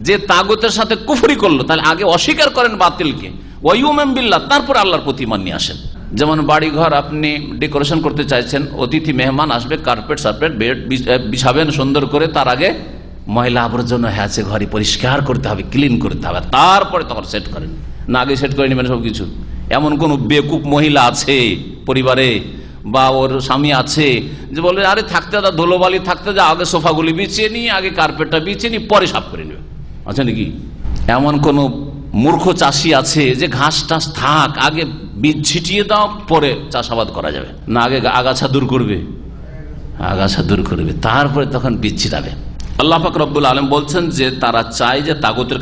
যে তাগুতের সাথে কুফরি করলো তাহলে আগে অস্বীকার করেন বাতিলকে, ওয়া ইউমিন বিল্লাহ, তারপর আল্লাহর প্রতি ঈমান নিয়ে আসেন। যেমন বাড়ি ঘর আপনি ডেকোরেশন করতে চাইছেন, অতিথি মেহমান আসবে, কার্পেট সার্পেট বেড বিছাবেন সুন্দর করে, তার আগে ময়লা আবর্জনা আছে ঘরে পরিষ্কার করতে হবে, ক্লিন করতে হবে, তারপরে তখন সেট করেন, না আগে সেট করে নেবেন সবকিছু। এমন কোন বেকুব মহিলা আছে পরিবারে বা ওর স্বামী আছে যে বলে আরে থাকতে দা ধুলোবালি থাকতে যা, আগে সোফাগুলি বিছিয়ে নি, আগে কার্পেটটা বিছিয়ে নি, পরে সাফ করে নেবে? আছে নাকি? এমন কোন মূর্খ চাষি আছে যে ঘাস টাস থাক, আগে বীজ ছিটিয়ে দাও, পরে চাষাবাদ করা যাবে না, আগে আগাছা দূর করবে, আগাছা দূর করবে, তারপরে তখন বীজ ছিটাবে। আল্লাহ পাক রব্বুল আলামিন বলছেন যে তারা চায় যে তাগুতের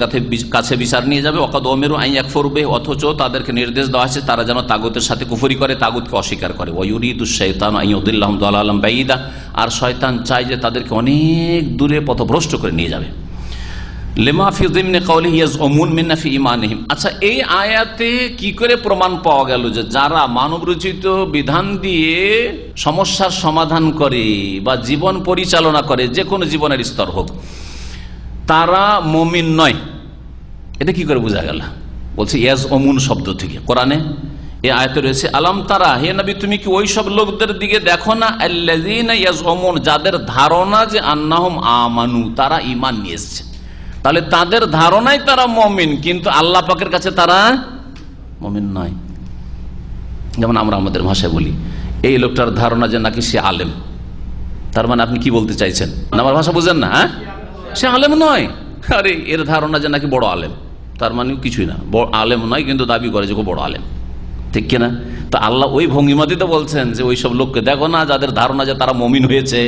কাছে বিচার নিয়ে যাবে। ওয়াকাদ উমিরু আন ইয়াকফুরু বিহি, অথচ তাদেরকে নির্দেশ দেওয়া হয়েছে তারা যেন তাগুতের সাথে কুফরি করে, তাগুতকে অস্বীকার করে। ওয়া ইউরিদুশ শাইতানু আন ইউদিল্লাহুম দালালাম বাঈদা, আর শয়তান চায় যে তাদেরকে অনেক দূরে পথভ্রষ্ট করে নিয়ে যাবে। লিমা ফি যিমনি কাওলিহি ইয়াজউমুন মিন্না ফি ঈমানিহিম। আচ্ছা, এই আয়াতে কি করে প্রমাণ পাওয়া গেল যে যারা মানবরচিত বিধান দিয়ে সমস্যার সমাধান করে বা জীবন পরিচালনা করে, যে কোনো জীবনের স্তর হোক, তারা মুমিন নয়? এটা কি করে বোঝা গেল? বলছে ইয়াজউমুন শব্দ থেকে, কোরআনে এই আয়াতে রয়েছে আলাম তারা, হে নবী তুমি কি ওই সব লোকদের দিকে দেখো না, আল্লাযীনা ইয়াজউমুন, যাদের ধারণা যে আন্নাহুম আমানু, তারা ঈমান নিয়ে এসেছে। তাহলে তাদের ধারণাই তারা মুমিন, কিন্তু আল্লাহ পাকের কাছে তারা মুমিন নয়। যেমন আমরা আমাদের ভাষায় বলি, এই লোকটার ধারণা যে নাকি সে আলেম, তার মানে আপনি কি বলতে চাইছেন? আমার ভাষা বুঝেন না? হ্যাঁ, সে আলেম নয়। আরে এর ধারণা যে নাকি বড় আলেম, তার মানে কিছুই না, বড় আলেম নয় কিন্তু দাবি করে যে বড় আলেম, ঠিক কিনা? তো আল্লাহ ওই ভঙ্গিমাতে তো বলছেন যে ওই সব লোককে দেখো না যাদের ধারণা যে তারা মুমিন হয়েছে,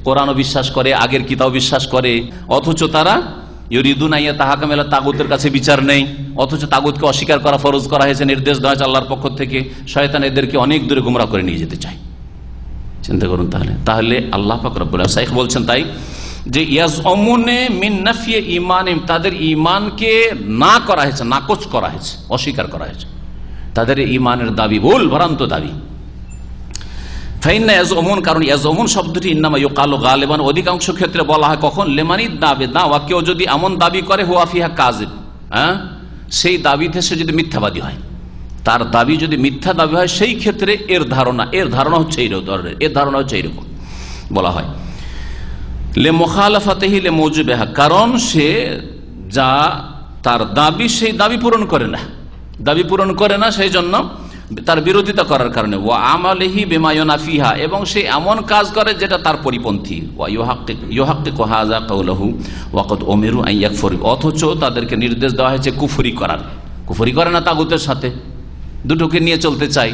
কোরআনও বিশ্বাস করে, আগের কিতাব বিশ্বাস করে, অথচ তারা ইউরিদুনা ইয়াতাহাকামু তাগুতের কাছে বিচার নেই, অথচ তাগুতকে অস্বীকার করা ফরজ করা হয়েছে, নির্দেশ দেওয়া হয়েছে আল্লাহর পক্ষ থেকে। শয়তান এদেরকে অনেক দূরে গুমরাহ করে নিয়ে যেতে চায়। চিন্তা করুন তাহলে আল্লাহ পাক রব্বুল আলামিন শাইখ বলছেন তাই যে ইয়াজউমুনে মিন নাফি ঈমানিহিম, তাদের ঈমানকে না করা হয়েছে, নাকচ করা হয়েছে, অস্বীকার করা হয়েছে, তাদের ঈমানের দাবি ভুল ভ্রান্ত দাবি। ফাইন্না ইয়াজউমুন, কারণ ইয়াজউমুন শব্দটি ইন্নামা ইউকালু গালিবান, অধিকাংশ ক্ষেত্রে বলা হয় কখন, লিমানিদ দাবি দাওয়া, কেউ যদি এমন দাবি করে হুয়া ফিহা কাযিব, সেই দাবিতে সে যদি মিথ্যাবাদী হয়, তার দাবি যদি মিথ্যা দাবি হয়, সেই ক্ষেত্রে এর ধারণা হচ্ছে এইরকম বলা হয় লে মুখালাফাতিহি লে মুজিবিহা, কারণ সে যা তার দাবি সেই দাবি পূরণ করে না, সেই জন্য তার বিরোধিতা করার কারণে। ওয়া আমালিহি বিমা ইউনাফিহা, এবং সে এমন কাজ করে যেটা তার পরিপন্থী। ওয়া ইউহাক্কিকু হাযা কাওলুহু ওয়া ক্বাদ উমিরু আন ইয়াকফুরু, অথচ তাদেরকে নির্দেশ দেওয়া হয়েছে কুফরি করে না, তাগুতের সাথে দুটোকে নিয়ে চলতে চায়।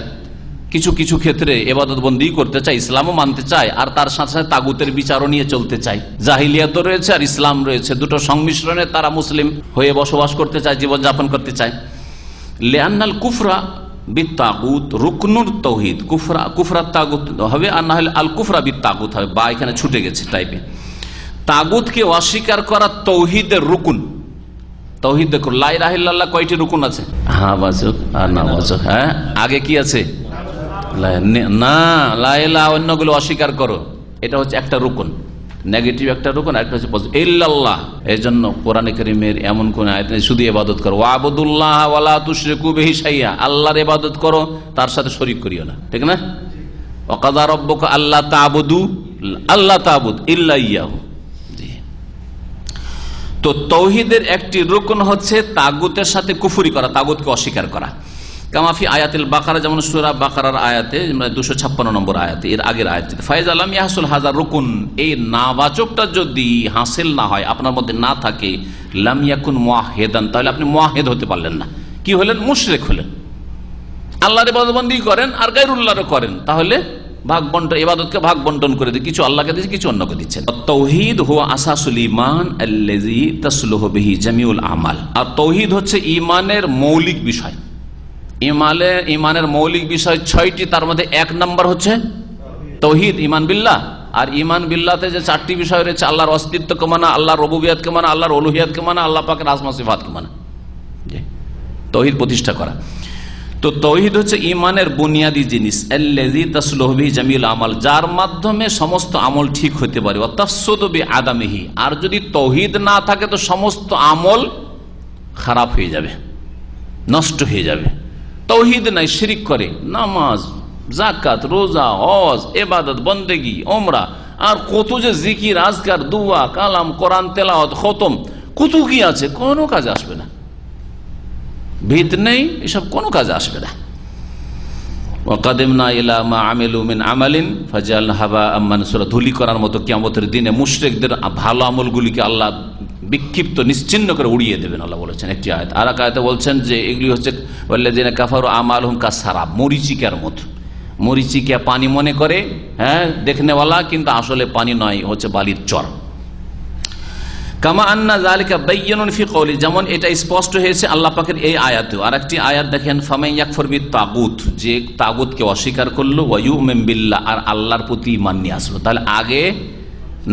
কিছু ক্ষেত্রে ইবাদত বন্দী করতে চায়, ইসলামও মানতে চায়, আর তার সাথে সাথে তাগুতের বিচারও নিয়ে চলতে চায়। জাহিলিয়াত রয়েছে আর ইসলাম রয়েছে, দুটো সংমিশ্রণে তারা মুসলিম হয়ে বসবাস করতে চায়, জীবনযাপন করতে চায়। লিআন্নাল কুফরা বিত্তাগুত রুকনুর তাওহীদ, কুফরা তাগুত হবে, আর না হলে আল কুফরা বিত্তাগুত হবে, বা এখানে ছুটে গেছে টাইপে। তাগুতকে অস্বীকার করা তৌহিদের রুকুন। তাওহীদ দেখো, লা ইলাহা ইল্লাল্লাহ কয়টি রুকুন আছে? হ্যাঁ বাচক আর না বাচক। হ্যাঁ, আগে কি আছে? না, লা ইলাহা, অন্যগুলো অস্বীকার করো, এটা হচ্ছে একটা রুকুন, নেগেটিভ একটা রুকুন, আর একটা হচ্ছে পজিটিভ। ইল্লাল্লাহ, এই জন্য কোরআনে কারীমের এমন কোন আয়াত নেই শুধু ইবাদত করো, ওয়াবুদুল্লাহ ওয়ালা তুশরিকু বিহি শাইআ, আল্লাহর ইবাদত করো, তার সাথে শরীক করিও না, ঠিক না? ওয়া কাযা রাব্বুকা আল্লা তা'বুদু ইল্লা ইয়াহু। তো তাওহীদের একটি রুকন হচ্ছে তাগুতের সাথে কুফরি করা, তাগুতকে অস্বীকার করা। কামাফি আয়াতুল বাকারা, যেমন সূরা বাকারার আয়াতে 256 নম্বর আয়াতে, এর আগের আয়াতে, ফাইজ আলাম ইয়াহসুল হাজার রুকুন, এই নাবাচকটা যদি হাসিল না হয়, আপনার মধ্যে না থাকে, লাম ইয়াকুন মুআহিদান, তাহলে আপনি মুআহিদ হতে পারলেন না। কি হলেন? মুশরিক হলেন। আল্লাহর ইবাদত বন্দী করেন আর গায়রুল্লাহর করেন, তাহলে ইবাদতকে ভাগ বন্টন করে দিয়ে কিছু আল্লাহকে দিচ্ছে, কিছু অন্যকে দিচ্ছেন। তাওহীদ হুয়া আসাসুল ঈমান আল্লাযী তাসলুহু বিহি জামিউল আমাল, আর তাওহীদ হচ্ছে ঈমানের মৌলিক বিষয়। ঈমানের মৌলিক বিষয় 6টি, তার মধ্যে 1 নম্বর হচ্ছে তাওহীদ, ঈমান বিল্লাহ। আর ঈমান বিল্লাহতে যে 4টি বিষয় রয়েছে, আল্লাহর অস্তিত্বকে মানা, আল্লাহর রুবুবিয়তকে মানা, আল্লাহর উলুহিয়তকে মানা, আল্লাহ পাকের আসমা সিফাতকে মানা, তাওহীদ প্রতিষ্ঠা করা। তো তাওহীদ হচ্ছে ঈমানের বুনিয়াদী জিনিস, আল্লাযী তাসলুহু বিহি জামিউল আমাল, যার মাধ্যমে সমস্ত আমল ঠিক হতে পারে। ওয়া তাফসুদু বিআদামিহি, আর যদি তাওহীদ না থাকে তো সমস্ত আমল খারাপ হয়ে যাবে, নষ্ট হয়ে যাবে। তাওহীদ নাই, শিরিক করে, নামাজ, যাকাত, রোজা, হজ, ইবাদত, বন্দেগী, উমরা, আর কত যে জিকির, আজকার, দুয়া, কালাম, কোরআন তেলাওয়াত, খতম, কত কি আছে, কোনো কাজে আসবে না। ভিত নেই, এসব কোনো কাজে আসবে না। ওয়াকাদিমনা ইলা মা আমিলু মিন আমালিন ফাজআলনা হাবাআম মানসুরা, ধুলি করার মতো কিয়ামতের দিনে মুশরিকদের ভালো আমলগুলিকে আল্লাহ বিক্ষিপ্ত নিশ্চিহ্ন করে উড়িয়ে দেবেন, আল্লাহ বলেছেন একটি আয়াত। আর এক আয়াতে বলছেন যে এগুলি হচ্ছে ওয়াল্লাযিনা কাফারু আমালুহুম কাসসারাব, মরিচিকার মতো। মরিচিকা পানি মনে করে, হ্যাঁ, দেখনেওয়ালা, কিন্তু আসলে পানি নয়, হচ্ছে বালির চর। কামা আন্না যালিকা বায়্যানুন ফি কওলি, যেমন এটা স্পষ্ট হয়েছে আল্লাহ পাকের এই আয়াতেও। আরেকটি আয়াত দেখেন, ফামান ইয়াকফুর বিত তাগুত, যে তাগুতকে অস্বীকার করলো, ওয়া ইউমিন বিল্লাহ, আর আল্লাহর প্রতি ঈমান নিয়ে আসলো। তাহলে আগে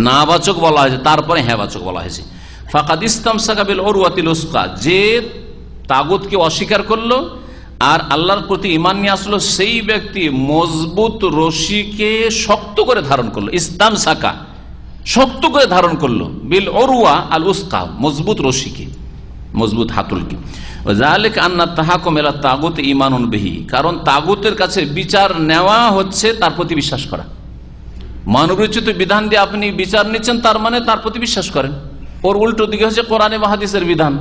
নাবাচক বলা হয়েছে, তারপরে হ্যাঁবাচক বলা হয়েছে। ফাকাদ ইসতামসাকা বিল উরওয়াতিল উসকা, যে তাগুতকে অস্বীকার করলো আর আল্লাহর প্রতি ঈমান নিয়ে আসলো, সেই ব্যক্তি মজবুত রশিকে শক্ত করে ধারণ করলো। ইসতামসাকা, শক্ত করে ধারণ করলো, বিল উরওয়া আল উসকা, মজবুত রশিকে। মজবুত হাতুলকে। কারণ তাগুতের কাছে বিচার নেওয়া হচ্ছে তার প্রতি বিশ্বাস করা। মানবরচিত বিধান দিয়ে আপনি বিচার নিচ্ছেন, তার মানে তার প্রতি বিশ্বাস করেন। ওর উল্টো দিকে হচ্ছে কোরআনে বা হাদিসের বিধান,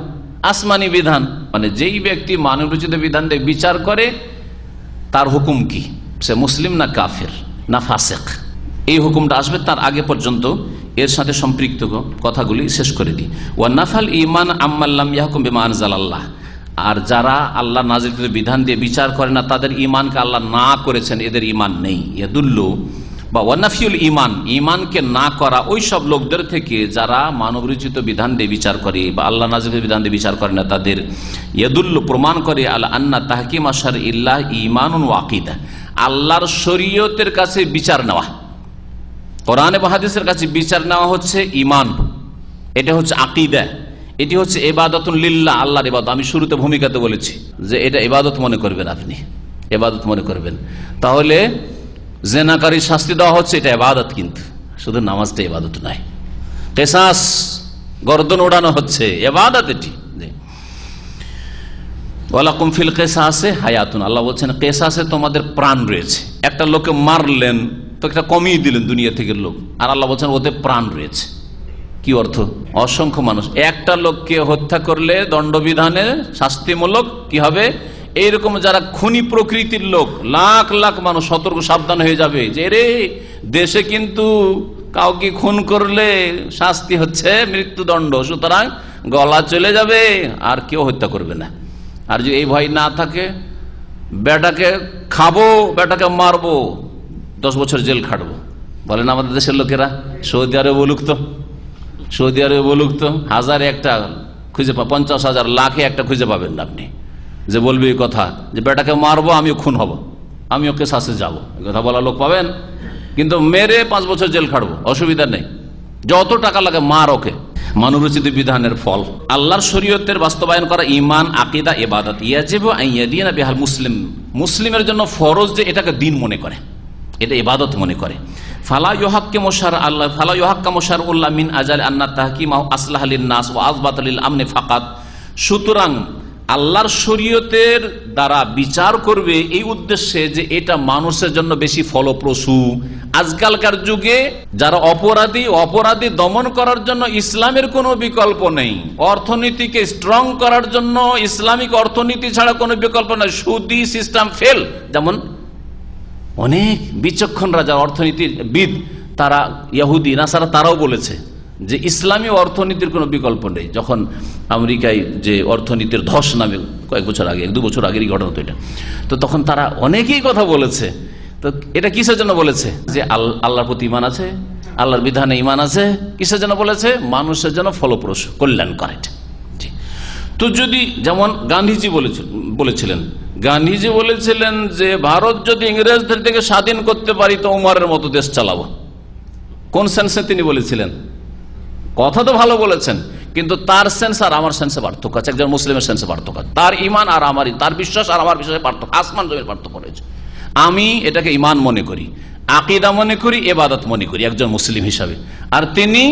আসমানি বিধান। মানে যেই ব্যক্তি মানবরচিত বিধান দিয়ে বিচার করে তার হুকুম কি, সে মুসলিম না কাফের না ফাসেক, এই হুকুমটা আসবে। তার আগে পর্যন্ত এর সাথে সম্পৃক্ত কথাগুলি শেষ করে দিই। ওয়া নাফাল ঈমান আম্মাল্লাম ইয়াহকুম বিমা আনজালাল্লাহ, আর যারা আল্লাহ নাযিলকৃত বিধান দিয়ে বিচার করে না, তাদের ঈমানকে আল্লাহ না করেছেন, এদের ঈমান নেই। ইয়াদুল্লু বা ওয়ানাফিউল ঈমান, ঈমানকে না করা ওই সব লোকদের থেকে যারা মানবরচিত বিধান দিয়ে বিচার করে বা আল্লাহ নাযিলকৃত বিধান দিয়ে বিচার করে না, তাদের ইয়াদুল্লু প্রমাণ করে আলা আন্না তাহকিম শারঈল্লাহ ঈমানুন ওয়া আকীদা, আল্লাহর শরীয়তের কাছে বিচার নেওয়া, কোরআন এবং হাদিসের কাছে বিচার নেওয়া হচ্ছে ঈমান, এটা হচ্ছে আকীদা, এটি হচ্ছে ইবাদাতুন লিল্লাহ, আল্লাহর ইবাদত। আমি শুরুতে ভূমিকাতে বলেছি যে এটা ইবাদত মনে করবেন, আপনি ইবাদত মনে করবেন। তাহলে জেনাকারী শাস্তি দেওয়া হচ্ছে, এটা ইবাদত, কিন্তু শুধু নামাজটা ইবাদত নয়। কিসাস, গর্দন ওড়ানো হচ্ছে, ইবাদত এটি। ওয়ালাকুম ফিল কিসাসে হায়াতুন, আল্লাহ বলছেন কিসাসে তোমাদের প্রাণ রয়েছে। একটা লোককে মারলেন তো একটা কমিয়ে দিলেন দুনিয়া থেকে লোক, আর আল্লাহ বলছেন ওতে প্রাণ রয়েছে। কি অর্থ? অসংখ্য মানুষ, একটা লোককে হত্যা করলে দণ্ডবিধানে শাস্তিমূলক কি হবে, এইরকম যারা খুনি প্রকৃতির লোক, লাখ লাখ মানুষ সতর্ক সাবধান হয়ে যাবে যে রে দেশে কিন্তু কাউকে খুন করলে শাস্তি হচ্ছে মৃত্যুদণ্ড, সুতরাং গলা চলে যাবে, আর কেউ হত্যা করবে না। আর যদি এই ভয় না থাকে, বেটাকে খাবো, বেটাকে মারবো, 10 বছর জেল খাটবো, বলেন আমাদের দেশের লোকেরা। সৌদি আরবে বলুক তো, সৌদি আরবে বলুক তো, হাজারে একটা খুঁজে 50,000 লাখে একটা খুঁজে পাবেন না আপনি যে বলবে এই কথা যে বেটাকে মারবো, আমিও খুন হব, আমিও কেসাসে যাবো, এই কথা বলা লোক পাবেন। কিন্তু মেরে 5 বছর জেল খাটবো, অসুবিধা নেই, যত টাকা লাগে মার ওকে। মানবরচিত বিধানের ফল আল্লাহর শরীয়তের বাস্তবায়ন করা, ঈমান, আকীদা, ইবাদত। ইয়াজিবু আন ইয়াদিনা বিহাল মুসলিম, মুসলিমের জন্য ফরজ যে এটাকে দিন মনে করে, এটা ইবাদত মনে করে। ফালা ইউহাক্কিমু শারআল্লাহ, ফালা ইউহাক্কামু শারউল্লাহ মিন আজাল আন্না তাহকিমাহু আসলাহা লিন-নাস ওয়া আযবাতা লিল-আমনি ফাকাত। সুতরাং আল্লাহর শরীয়তের দ্বারা বিচার করবে এই উদ্দেশ্যে যে এটা মানুষের জন্য বেশি ফলপ্রসূ। আজকালকার যুগে যারা অপরাধী দমন করার জন্য ইসলামের কোনো বিকল্প নেই, অর্থনীতিকে স্ট্রং করার জন্য ইসলামিক অর্থনীতি ছাড়া কোনো বিকল্প নেই, সুদি সিস্টেম ফেল। যেমন অনেক বিচক্ষণ রাজা, অর্থনীতির বিদ, তারা ইহুদি নাসারা, তারাও বলেছে যে ইসলামী অর্থনীতির কোনো বিকল্প নেই। যখন আমেরিকায় যে অর্থনীতির ধস নামে কয়েক বছর আগে, 1-2 বছর আগেরই ঘটনা তো এটা, তো তখন তারা অনেকেই কথা বলেছে। তো এটা কিসের জন্য বলেছে? যে আল্লাহর প্রতি ঈমান আছে, আল্লাহর বিধানে ঈমান আছে। কিসের জন্য বলেছে? মানুষের জন্য ফলপ্রসূ, কল্যাণকর এটা। তো যদি যেমন গান্ধীজি বলেছিলেন যে ভারত যদি ইংরেজদের থেকে স্বাধীন করতে পারি তো উমরের মতো দেশ চালাবো। কোন সেন্সে তিনি বলেছিলেন? কথা তো ভালো বলেছেন, কিন্তু তার সেন্স আর আমার সেন্সে পার্থক্য আছে, একজন মুসলিমের সেন্সে পার্থক্য আছে। তার ঈমান আর আমারই, তার বিশ্বাস আর আমার বিশ্বাসে পার্থক্য, আসমান জমির পার্থক্য রয়েছে। আমি এটাকে ঈমান মনে করি, আকীদা মনে করি, ইবাদত মনে করি একজন মুসলিম হিসাবে। আর তিনি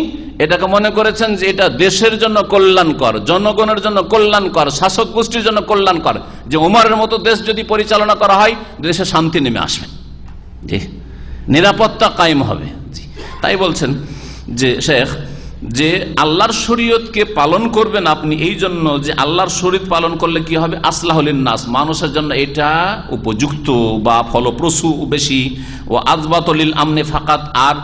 এটাকে মনে করেছেন যে এটা দেশের জন্য কল্যাণকর, জনগণের জন্য কল্যাণকর, শাসক গোষ্ঠীর জন্য কল্যাণকর, যে উমরের মতো দেশ যদি পরিচালনা করা হয় দেশে শান্তি নেমে আসবে, জি, নিরাপত্তা কায়েম হবে। তাই বলছেন যে শেখ যে আল্লাহর শরীয়তকে পালন করবেন আপনি এই জন্য যে আল্লাহর শরীয়ত পালন করলে কি হবে, আসলাহুল নাস, মানুষের জন্য এটা উপযুক্ত বা ফলপ্রসূ বেশি, ও আযবাতুল আমনে ফাকাত, আর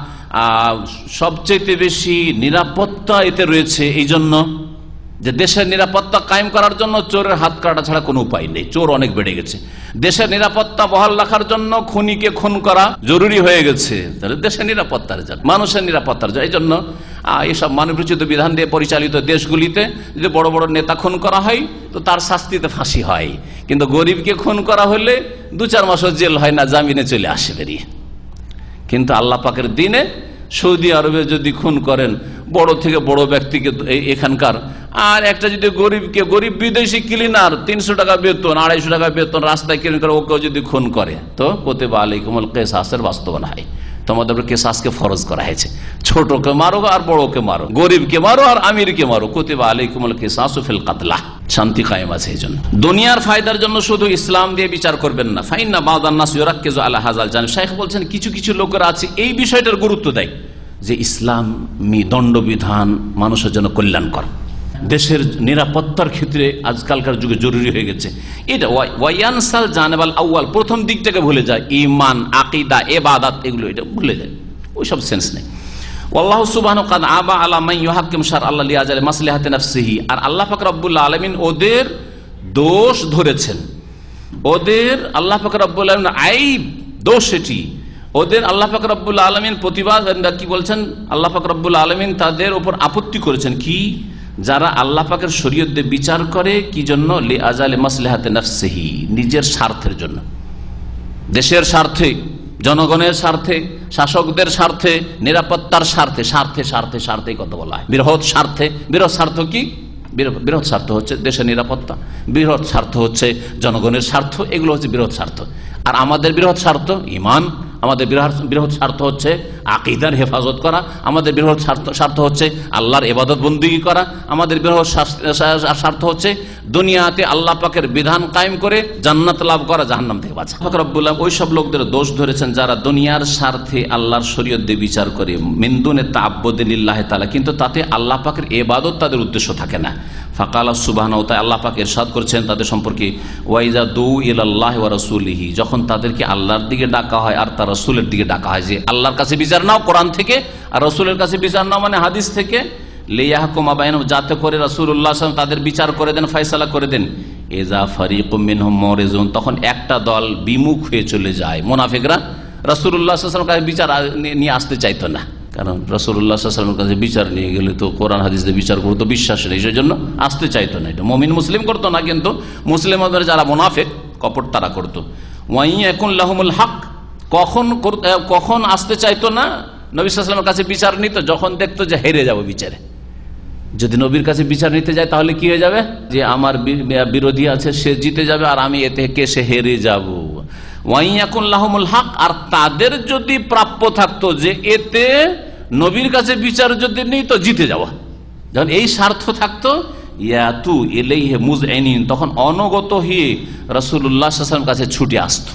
সবচেয়ে বেশি নিরাপত্তা এতে রয়েছে। এই জন্য যে দেশের নিরাপত্তা কায়েম করার জন্য চোরের হাত কাটা ছাড়া কোনো উপায় নেই, চোর অনেক বেড়ে গেছে। দেশের নিরাপত্তা বহাল রাখার জন্য খুনিকে খুন করা জরুরি হয়ে গেছে, তাহলে দেশের নিরাপত্তার জন্য, মানুষের নিরাপত্তার জন্য। এই জন্য এইসব মানবরচিত বিধান দিয়ে পরিচালিত দেশগুলিতে যদি বড় বড় নেতা খুন করা হয় তো তার শাস্তিতে ফাঁসি হয়, কিন্তু গরিবকে খুন করা হলে 2-4 মাসও জেল হয় না, জামিনে চলে আসে বেরিয়ে। কিন্তু আল্লাহ পাকের দিনে সৌদি আরবে যদি খুন করেন বড় থেকে বড় ব্যক্তিকে এখানকার, আর একটা যদি গরিব বিদেশি ক্লিনার 300 টাকা বেতন, 250 টাকা বেতন, রাস্তায় ক্লিন করে ওকেও যদি খুন করে, তো কুতিবা আলাইকুমুল কিসাসের বাস্তবায়ন হয়। তোমাদের কিসাসকে ফরজ করা হয়েছে, ছোটকে মারো আর বড়কে মারো, গরিবকে মারো আর আমিরকে মারো। কুতিবা আলাইকুমুল কিসাসু ফিল কাতলা। শান্তি কায়েম আছে। এই জন্য দুনিয়ার ফায়দার জন্য শুধু ইসলাম দিয়ে বিচার করবেন না। ফাইন্না বাদান নাস ইউরাক্কিজু আলা হাযাল জানিব। শাইখ বলছেন কিছু কিছু লোকেরা আছে এই বিষয়টার গুরুত্ব দেয় যে ইসলামী দণ্ডবিধান মানুষের জন্য কল্যাণকর, দেশের নিরাপত্তার ক্ষেত্রে আজকালকার যুগে জরুরি হয়ে গেছে। এটা ওয়ায়ানসাল জানেবাল আউয়াল, প্রথম দিকটাকে ভুলে যায়, ঈমান, আকীদা, ইবাদত, এগুলো এটা ভুলে যায়, ওইসব সেন্স নেই। আল্লাহু সুবহানাহু ক্বাদ আবা আলা মান ইউহাক্কিম শার আল্লাহ লিআজালি মাসলিহাতি নাফসিহি। আর আল্লাহ পাক রব্বুল আলামিন ওদের দোষ ধরেছেন, ওদের আল্লাহ পাক রব্বুল আলামিন আইব, দোষ এটি ওদের আল্লাহ পাক রব্বুল আলামিন প্রতিবাদ কি বলছেন, আল্লাহ পাক রব্বুল আলামিন তাদের উপর আপত্তি করেছেন কি, যারা আল্লাহ পাকের শরীয়ত দিয়ে বিচার করে কি জন্য, লিআজালি মাসলিহাতি নাফসিহি, নিজের স্বার্থের জন্য, দেশের স্বার্থে, জনগণের স্বার্থে, শাসকদের স্বার্থে, নিরাপত্তার স্বার্থে, স্বার্থে স্বার্থে স্বার্থে কথা বলা হয়। বৃহৎ স্বার্থে, বৃহৎ স্বার্থ কি, বৃহৎ স্বার্থ হচ্ছে দেশের নিরাপত্তা, বৃহৎ স্বার্থ হচ্ছে জনগণের স্বার্থ, এগুলো হচ্ছে বৃহৎ স্বার্থ। আর আমাদের বৃহৎ স্বার্থ ঈমান, আমাদের বৃহৎ স্বার্থ হচ্ছে আকীদার হেফাজত করা, আমাদের বৃহৎ স্বার্থ হচ্ছে আল্লাহর ইবাদত বন্দেগী করা, আমাদের বৃহৎ স্বার্থ হচ্ছে দুনিয়াতে আল্লাহ পাকের বিধান কায়েম করে জান্নাত লাভ করা, জাহান্নাম থেকে বাঁচা। পাক রব্বুল আলামিন ওই সব লোকদের দোষ ধরেছেন যারা দুনিয়ার স্বার্থে আল্লাহর শরীয়ত দিয়ে বিচার করে, মিন দুনি তাআব্বুদি লিল্লাহি তাআলা, কিন্তু তাতে আল্লাহ পাকের ইবাদত তাদের উদ্দেশ্য থাকে না। ফাকালা সুবহানাহু ওয়া তাআলা, আল্লাহ পাক ইরশাদ করেছেন তাদের সম্পর্কে, ওয়াইজা দু ইলাল্লাহি ওয়া রাসূলিহি, যখন তাদেরকে আল্লাহর দিকে ডাকা হয় আর তার রাসূলের দিকে ডাকা হয়, যে আল্লাহর কাছে বিচার নাও কোরআন থেকে, আর রাসূলের কাছে বিচার নাও মানে হাদিস থেকে, লিয়াহকুমা বাইনহুম, যাতে করে রাসূলুল্লাহ সাল্লাল্লাহু আলাইহি ওয়াসাল্লাম তাদের বিচার করে দেন, ফয়সালা করে দেন। ইযা ফারিকুম মিনহুম মুরিজুন, তখন একটা দল বিমুখ হয়ে চলে যায়, মুনাফিকরা রাসূলুল্লাহ সাল্লাল্লাহু আলাইহি ওয়াসাল্লামের কাছে বিচার নিয়ে আসতে চাইতো না, কারণ রাসূলুল্লাহ সাল্লাল্লাহু আলাইহি ওয়াসাল্লামের কাছে বিচার নিয়ে গেলে তো কোরআন হাদিস দিয়ে বিচার করতে বিশ্বাস নেই, সেই জন্য আসতে চাইতো না। এটা মুমিন মুসলিম করতো না, কিন্তু মুসলিমদের যারা মুনাফিক কপট তারা করতো। ওয়াইয়াকুন লাহুমুল হক, কখন আসতে চাইতো না নবী সাল্লাল্লাহু আলাইহি ওয়াসাল্লামের কাছে বিচার নিত, যখন দেখতো যে হেরে যাবো বিচারে। যদি নবীর কাছে বিচার নিতে যায় তাহলে কি হয়ে যাবে, যে আমার বিরোধী আছে সে জিতে যাবে আর আমি এতে কেসে হেরে যাব। ওয়াইয়াকুন লাহুমুল হক, আর তাদের যদি প্রাপ্য থাকতো যে এতে নবীর কাছে বিচার যদি নেই তো জিতে যাওয়া, যখন এই স্বার্থ থাকতো, ইয়াতু ইলাইহি মুযইনিন, তখন অনগত হয়ে রাসূলুল্লাহ সাল্লাল্লাহু আলাইহি ওয়াসাল্লামের কাছে ছুটে আসতো।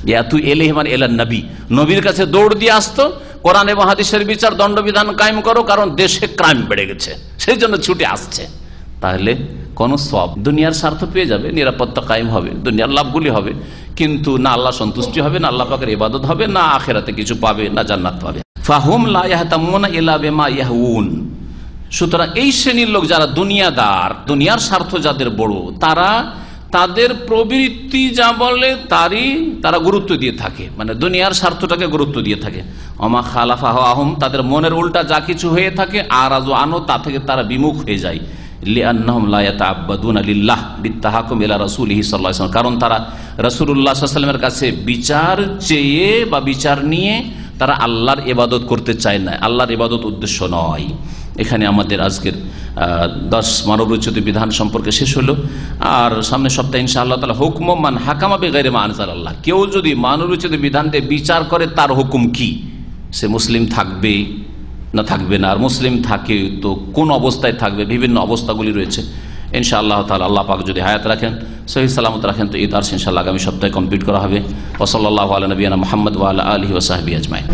ইয়াতু ইলাইহি মানে ইলা নবী, নবীর কাছে দৌড় দিয়ে আসতো, কোরআন এবং হাদিসের বিচার দণ্ডবিধান কায়েম করো, কারণ দেশে ক্রাইম বেড়ে গেছে, সেই জন্য ছুটে আসছে। তাহলে কোন সব দুনিয়ার স্বার্থ পেয়ে যাবে, নিরাপত্তা কায়েম হবে, দুনিয়ার লাভগুলি হবে, কিন্তু না আল্লাহ সন্তুষ্টি হবে, না আল্লাহ পাকের ইবাদত হবে, না আখিরাতে কিছু পাবে, না জান্নাত পাবে। ফাহুম লা ইয়াহতামুনা ইল্লা বিমা ইয়াহউন। সুতরাং এই শ্রেণীর লোক যারা দুনিয়াদার, দুনিয়ার স্বার্থ যাদের বড়, তাদের প্রবৃত্তি যা বলে তারা গুরুত্ব দিয়ে থাকে, মানে দুনিয়ার স্বার্থটাকে গুরুত্ব দিয়ে থাকে। ওমা খালাফা হাওয়াহুম, তাদের মনের উল্টা যা কিছু হয়ে থাকে, আরাজু আনহু, তা থেকে তারা বিমুখ হয়ে যায়। লিআন্নাহুম লা ইয়াতাআব্বাদুনা লিল্লাহ বিত্তাহাকুম ইলা রাসূলিহি সাল্লাল্লাহু আলাইহি ওয়াসাল্লাম, কারণ তারা রাসূলুল্লাহ সাল্লাল্লাহু আলাইহি ওয়াসাল্লামের কাছে বিচার চেয়ে বা বিচার নিয়ে তারা আল্লাহর ইবাদত করতে চায় না, আল্লাহর ইবাদত উদ্দেশ্য নয়। এখানে আমাদের আজকের 10 মানবরচিত বিধান সম্পর্কে শেষ হলো। আর সামনের সপ্তাহে ইনশাআল্লাহ তাআলা হুকম মান হাকামা বিগাইরি মা আনজালাল্লাহ, কেউ যদি মানবরচিত বিধান দিয়ে বিচার করে তার হুকুম কি, সে মুসলিম থাকবে না থাকবে না, আর মুসলিম থাকে তো কোন অবস্থায় থাকবে, বিভিন্ন অবস্থাগুলি রয়েছে। ইনশাআল্লাহ তাআলা আল্লাহ পাক যদি হায়াত রাখেন, সহি সালামত রাখেন, তো এই দার্স ইনশাআল্লাহ আগামী সপ্তাহে কমপ্লিট করা হবে। ওয়া সাল্লাল্লাহু আলা নবিয়ানা মুহাম্মদ ওয়া আলা আলিহি ওয়া সাহবিহি আজমাইন।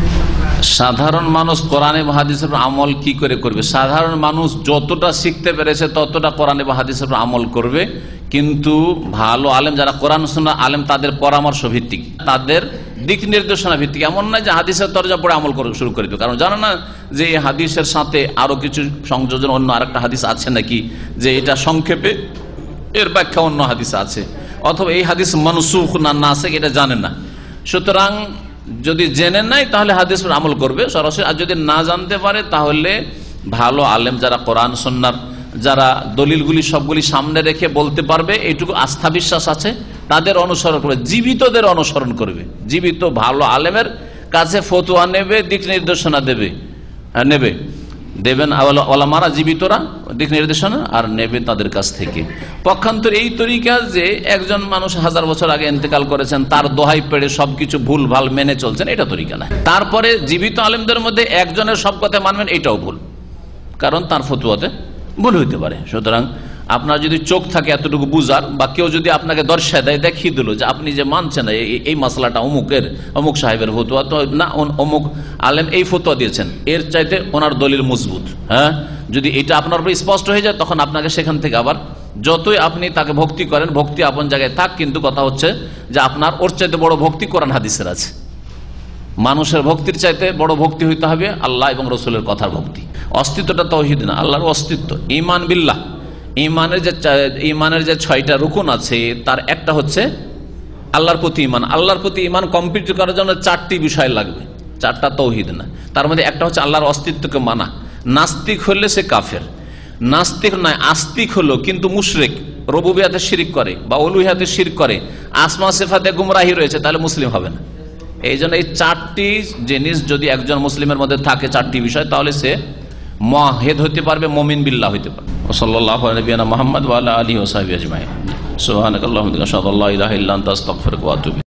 সাধারণ মানুষ কোরআন এবং হাদিসের উপর আমল কি করে করবে? সাধারণ মানুষ যতটা শিখতে পেরেছে ততটা কোরআন এবং হাদিসের উপর আমল করবে, কিন্তু ভালো আলেম যারা কোরআন সুন্নাহ আলেম তাদের পরামর্শ ভিত্তিক, তাদের দিক নির্দেশনা ভিত্তিক। এমন নয় যে হাদিসের তরজা পড়ে আমল শুরু করে দেবে, কারণ জানো না যে এই হাদিসের সাথে আরো কিছু সংযোজন অন্য আরেকটা হাদিস আছে নাকি, যে এটা সংক্ষেপে এর ব্যাখ্যা অন্য হাদিস আছে, অথবা এই হাদিস মানসুখ না নাসিখ এটা জানেন না। সুতরাং যদি জেনে নাই তাহলে হাদিস পর আমল করবে সরাসরি, আর যদি না জানতে পারে তাহলে ভালো আলেম যারা কোরআন সুন্নাহর যারা দলিলগুলি সবগুলি সামনে রেখে বলতে পারবে, এইটুকু আস্থা বিশ্বাস আছে, তাদের অনুসরণ করবে, জীবিতদের অনুসরণ করবে, জীবিত ভালো আলেমের কাছে ফতোয়া নেবে, দিক নির্দেশনা দেবেন ওলামারা, জীবিতরা দিক নির্দেশনা আর নেবে তাদের কাছ থেকে। পক্ষান্তর এই তরিকা যে একজন মানুষ 1000 বছর আগে ইন্তেকাল করেছেন, তার দোহাই পেড়ে সবকিছু ভুল ভাল মেনে চলছেন, এটা তরিকা না। তারপরে জীবিত আলেমদের মধ্যে একজনের সব কথা মানবেন, এটাও ভুল, কারণ তার ফতোয়াতে ভুল হইতে পারে। সুতরাং আপনার যদি চোখ থাকে এতটুকু বুঝার, বা কেউ যদি আপনাকে দর্শায় দেয়, দেখিয়ে দিল যে আপনি যে মানছেন না এই মাসলাটা অমুক সাহেবের ফতোয়া, তো না অমুক আলেম এই ফতোয়া দিয়েছেন, এর চাইতে ওনার দলিল মজবুত, হ্যাঁ, যদি এটা আপনার উপর স্পষ্ট হয়ে যায়, তখন আপনাকে সেখান থেকে আবার যতই আপনি তাকে ভক্তি করেন, ভক্তি আপন জায়গায় থাক, কিন্তু কথা হচ্ছে যে আপনার ওর চাইতে বড় ভক্তি কোরআন হাদিসের আছে। মানুষের ভক্তির চাইতে বড় ভক্তি হইতে হবে আল্লাহ এবং রসুলের কথার ভক্তি। অস্তিত্বটা তাওহীদ না, আল্লাহর অস্তিত্ব, ঈমান বিল্লাহ। ঈমানের যে 6টা রুকুন আছে, তার একটা হচ্ছে আল্লাহর প্রতি ঈমান। আল্লাহর প্রতি ঈমান কমপ্লিট করার জন্য 4টি বিষয় লাগবে, 4টা তাওহীদ না। তার মধ্যে একটা হচ্ছে আল্লাহর অস্তিত্বকে মানা। নাস্তিক হলে সে কাফের, নাস্তিক নয় আস্তিক হলো কিন্তু মুশরিক, রুবুবিয়াতে শিরক করে বা উলুহিয়াতে শিরক করে, আসমা সিফাতে গুমরাহি রয়েছে, তাহলে মুসলিম হবে না। এই জন্য এই 4টি জিনিস যদি একজন মুসলিমের মধ্যে থাকে, 4টি বিষয়, তাহলে সে মুওয়াহহিদ হতে পারবে, মুমিন বিল্লাহ হতে পারবে। সাল্লাল্লাহু আলা নবিয়িনা মুহাম্মদ ওয়া আলা আলিহি ওয়া সাহবিহি আজমাইন। সুবহানাকাল্লাহুম্মা ওয়া বিহামদিকা আশহাদু আল্লা ইলাহা ইল্লা আনতা আস্তাগফিরুকা ওয়া আতুবু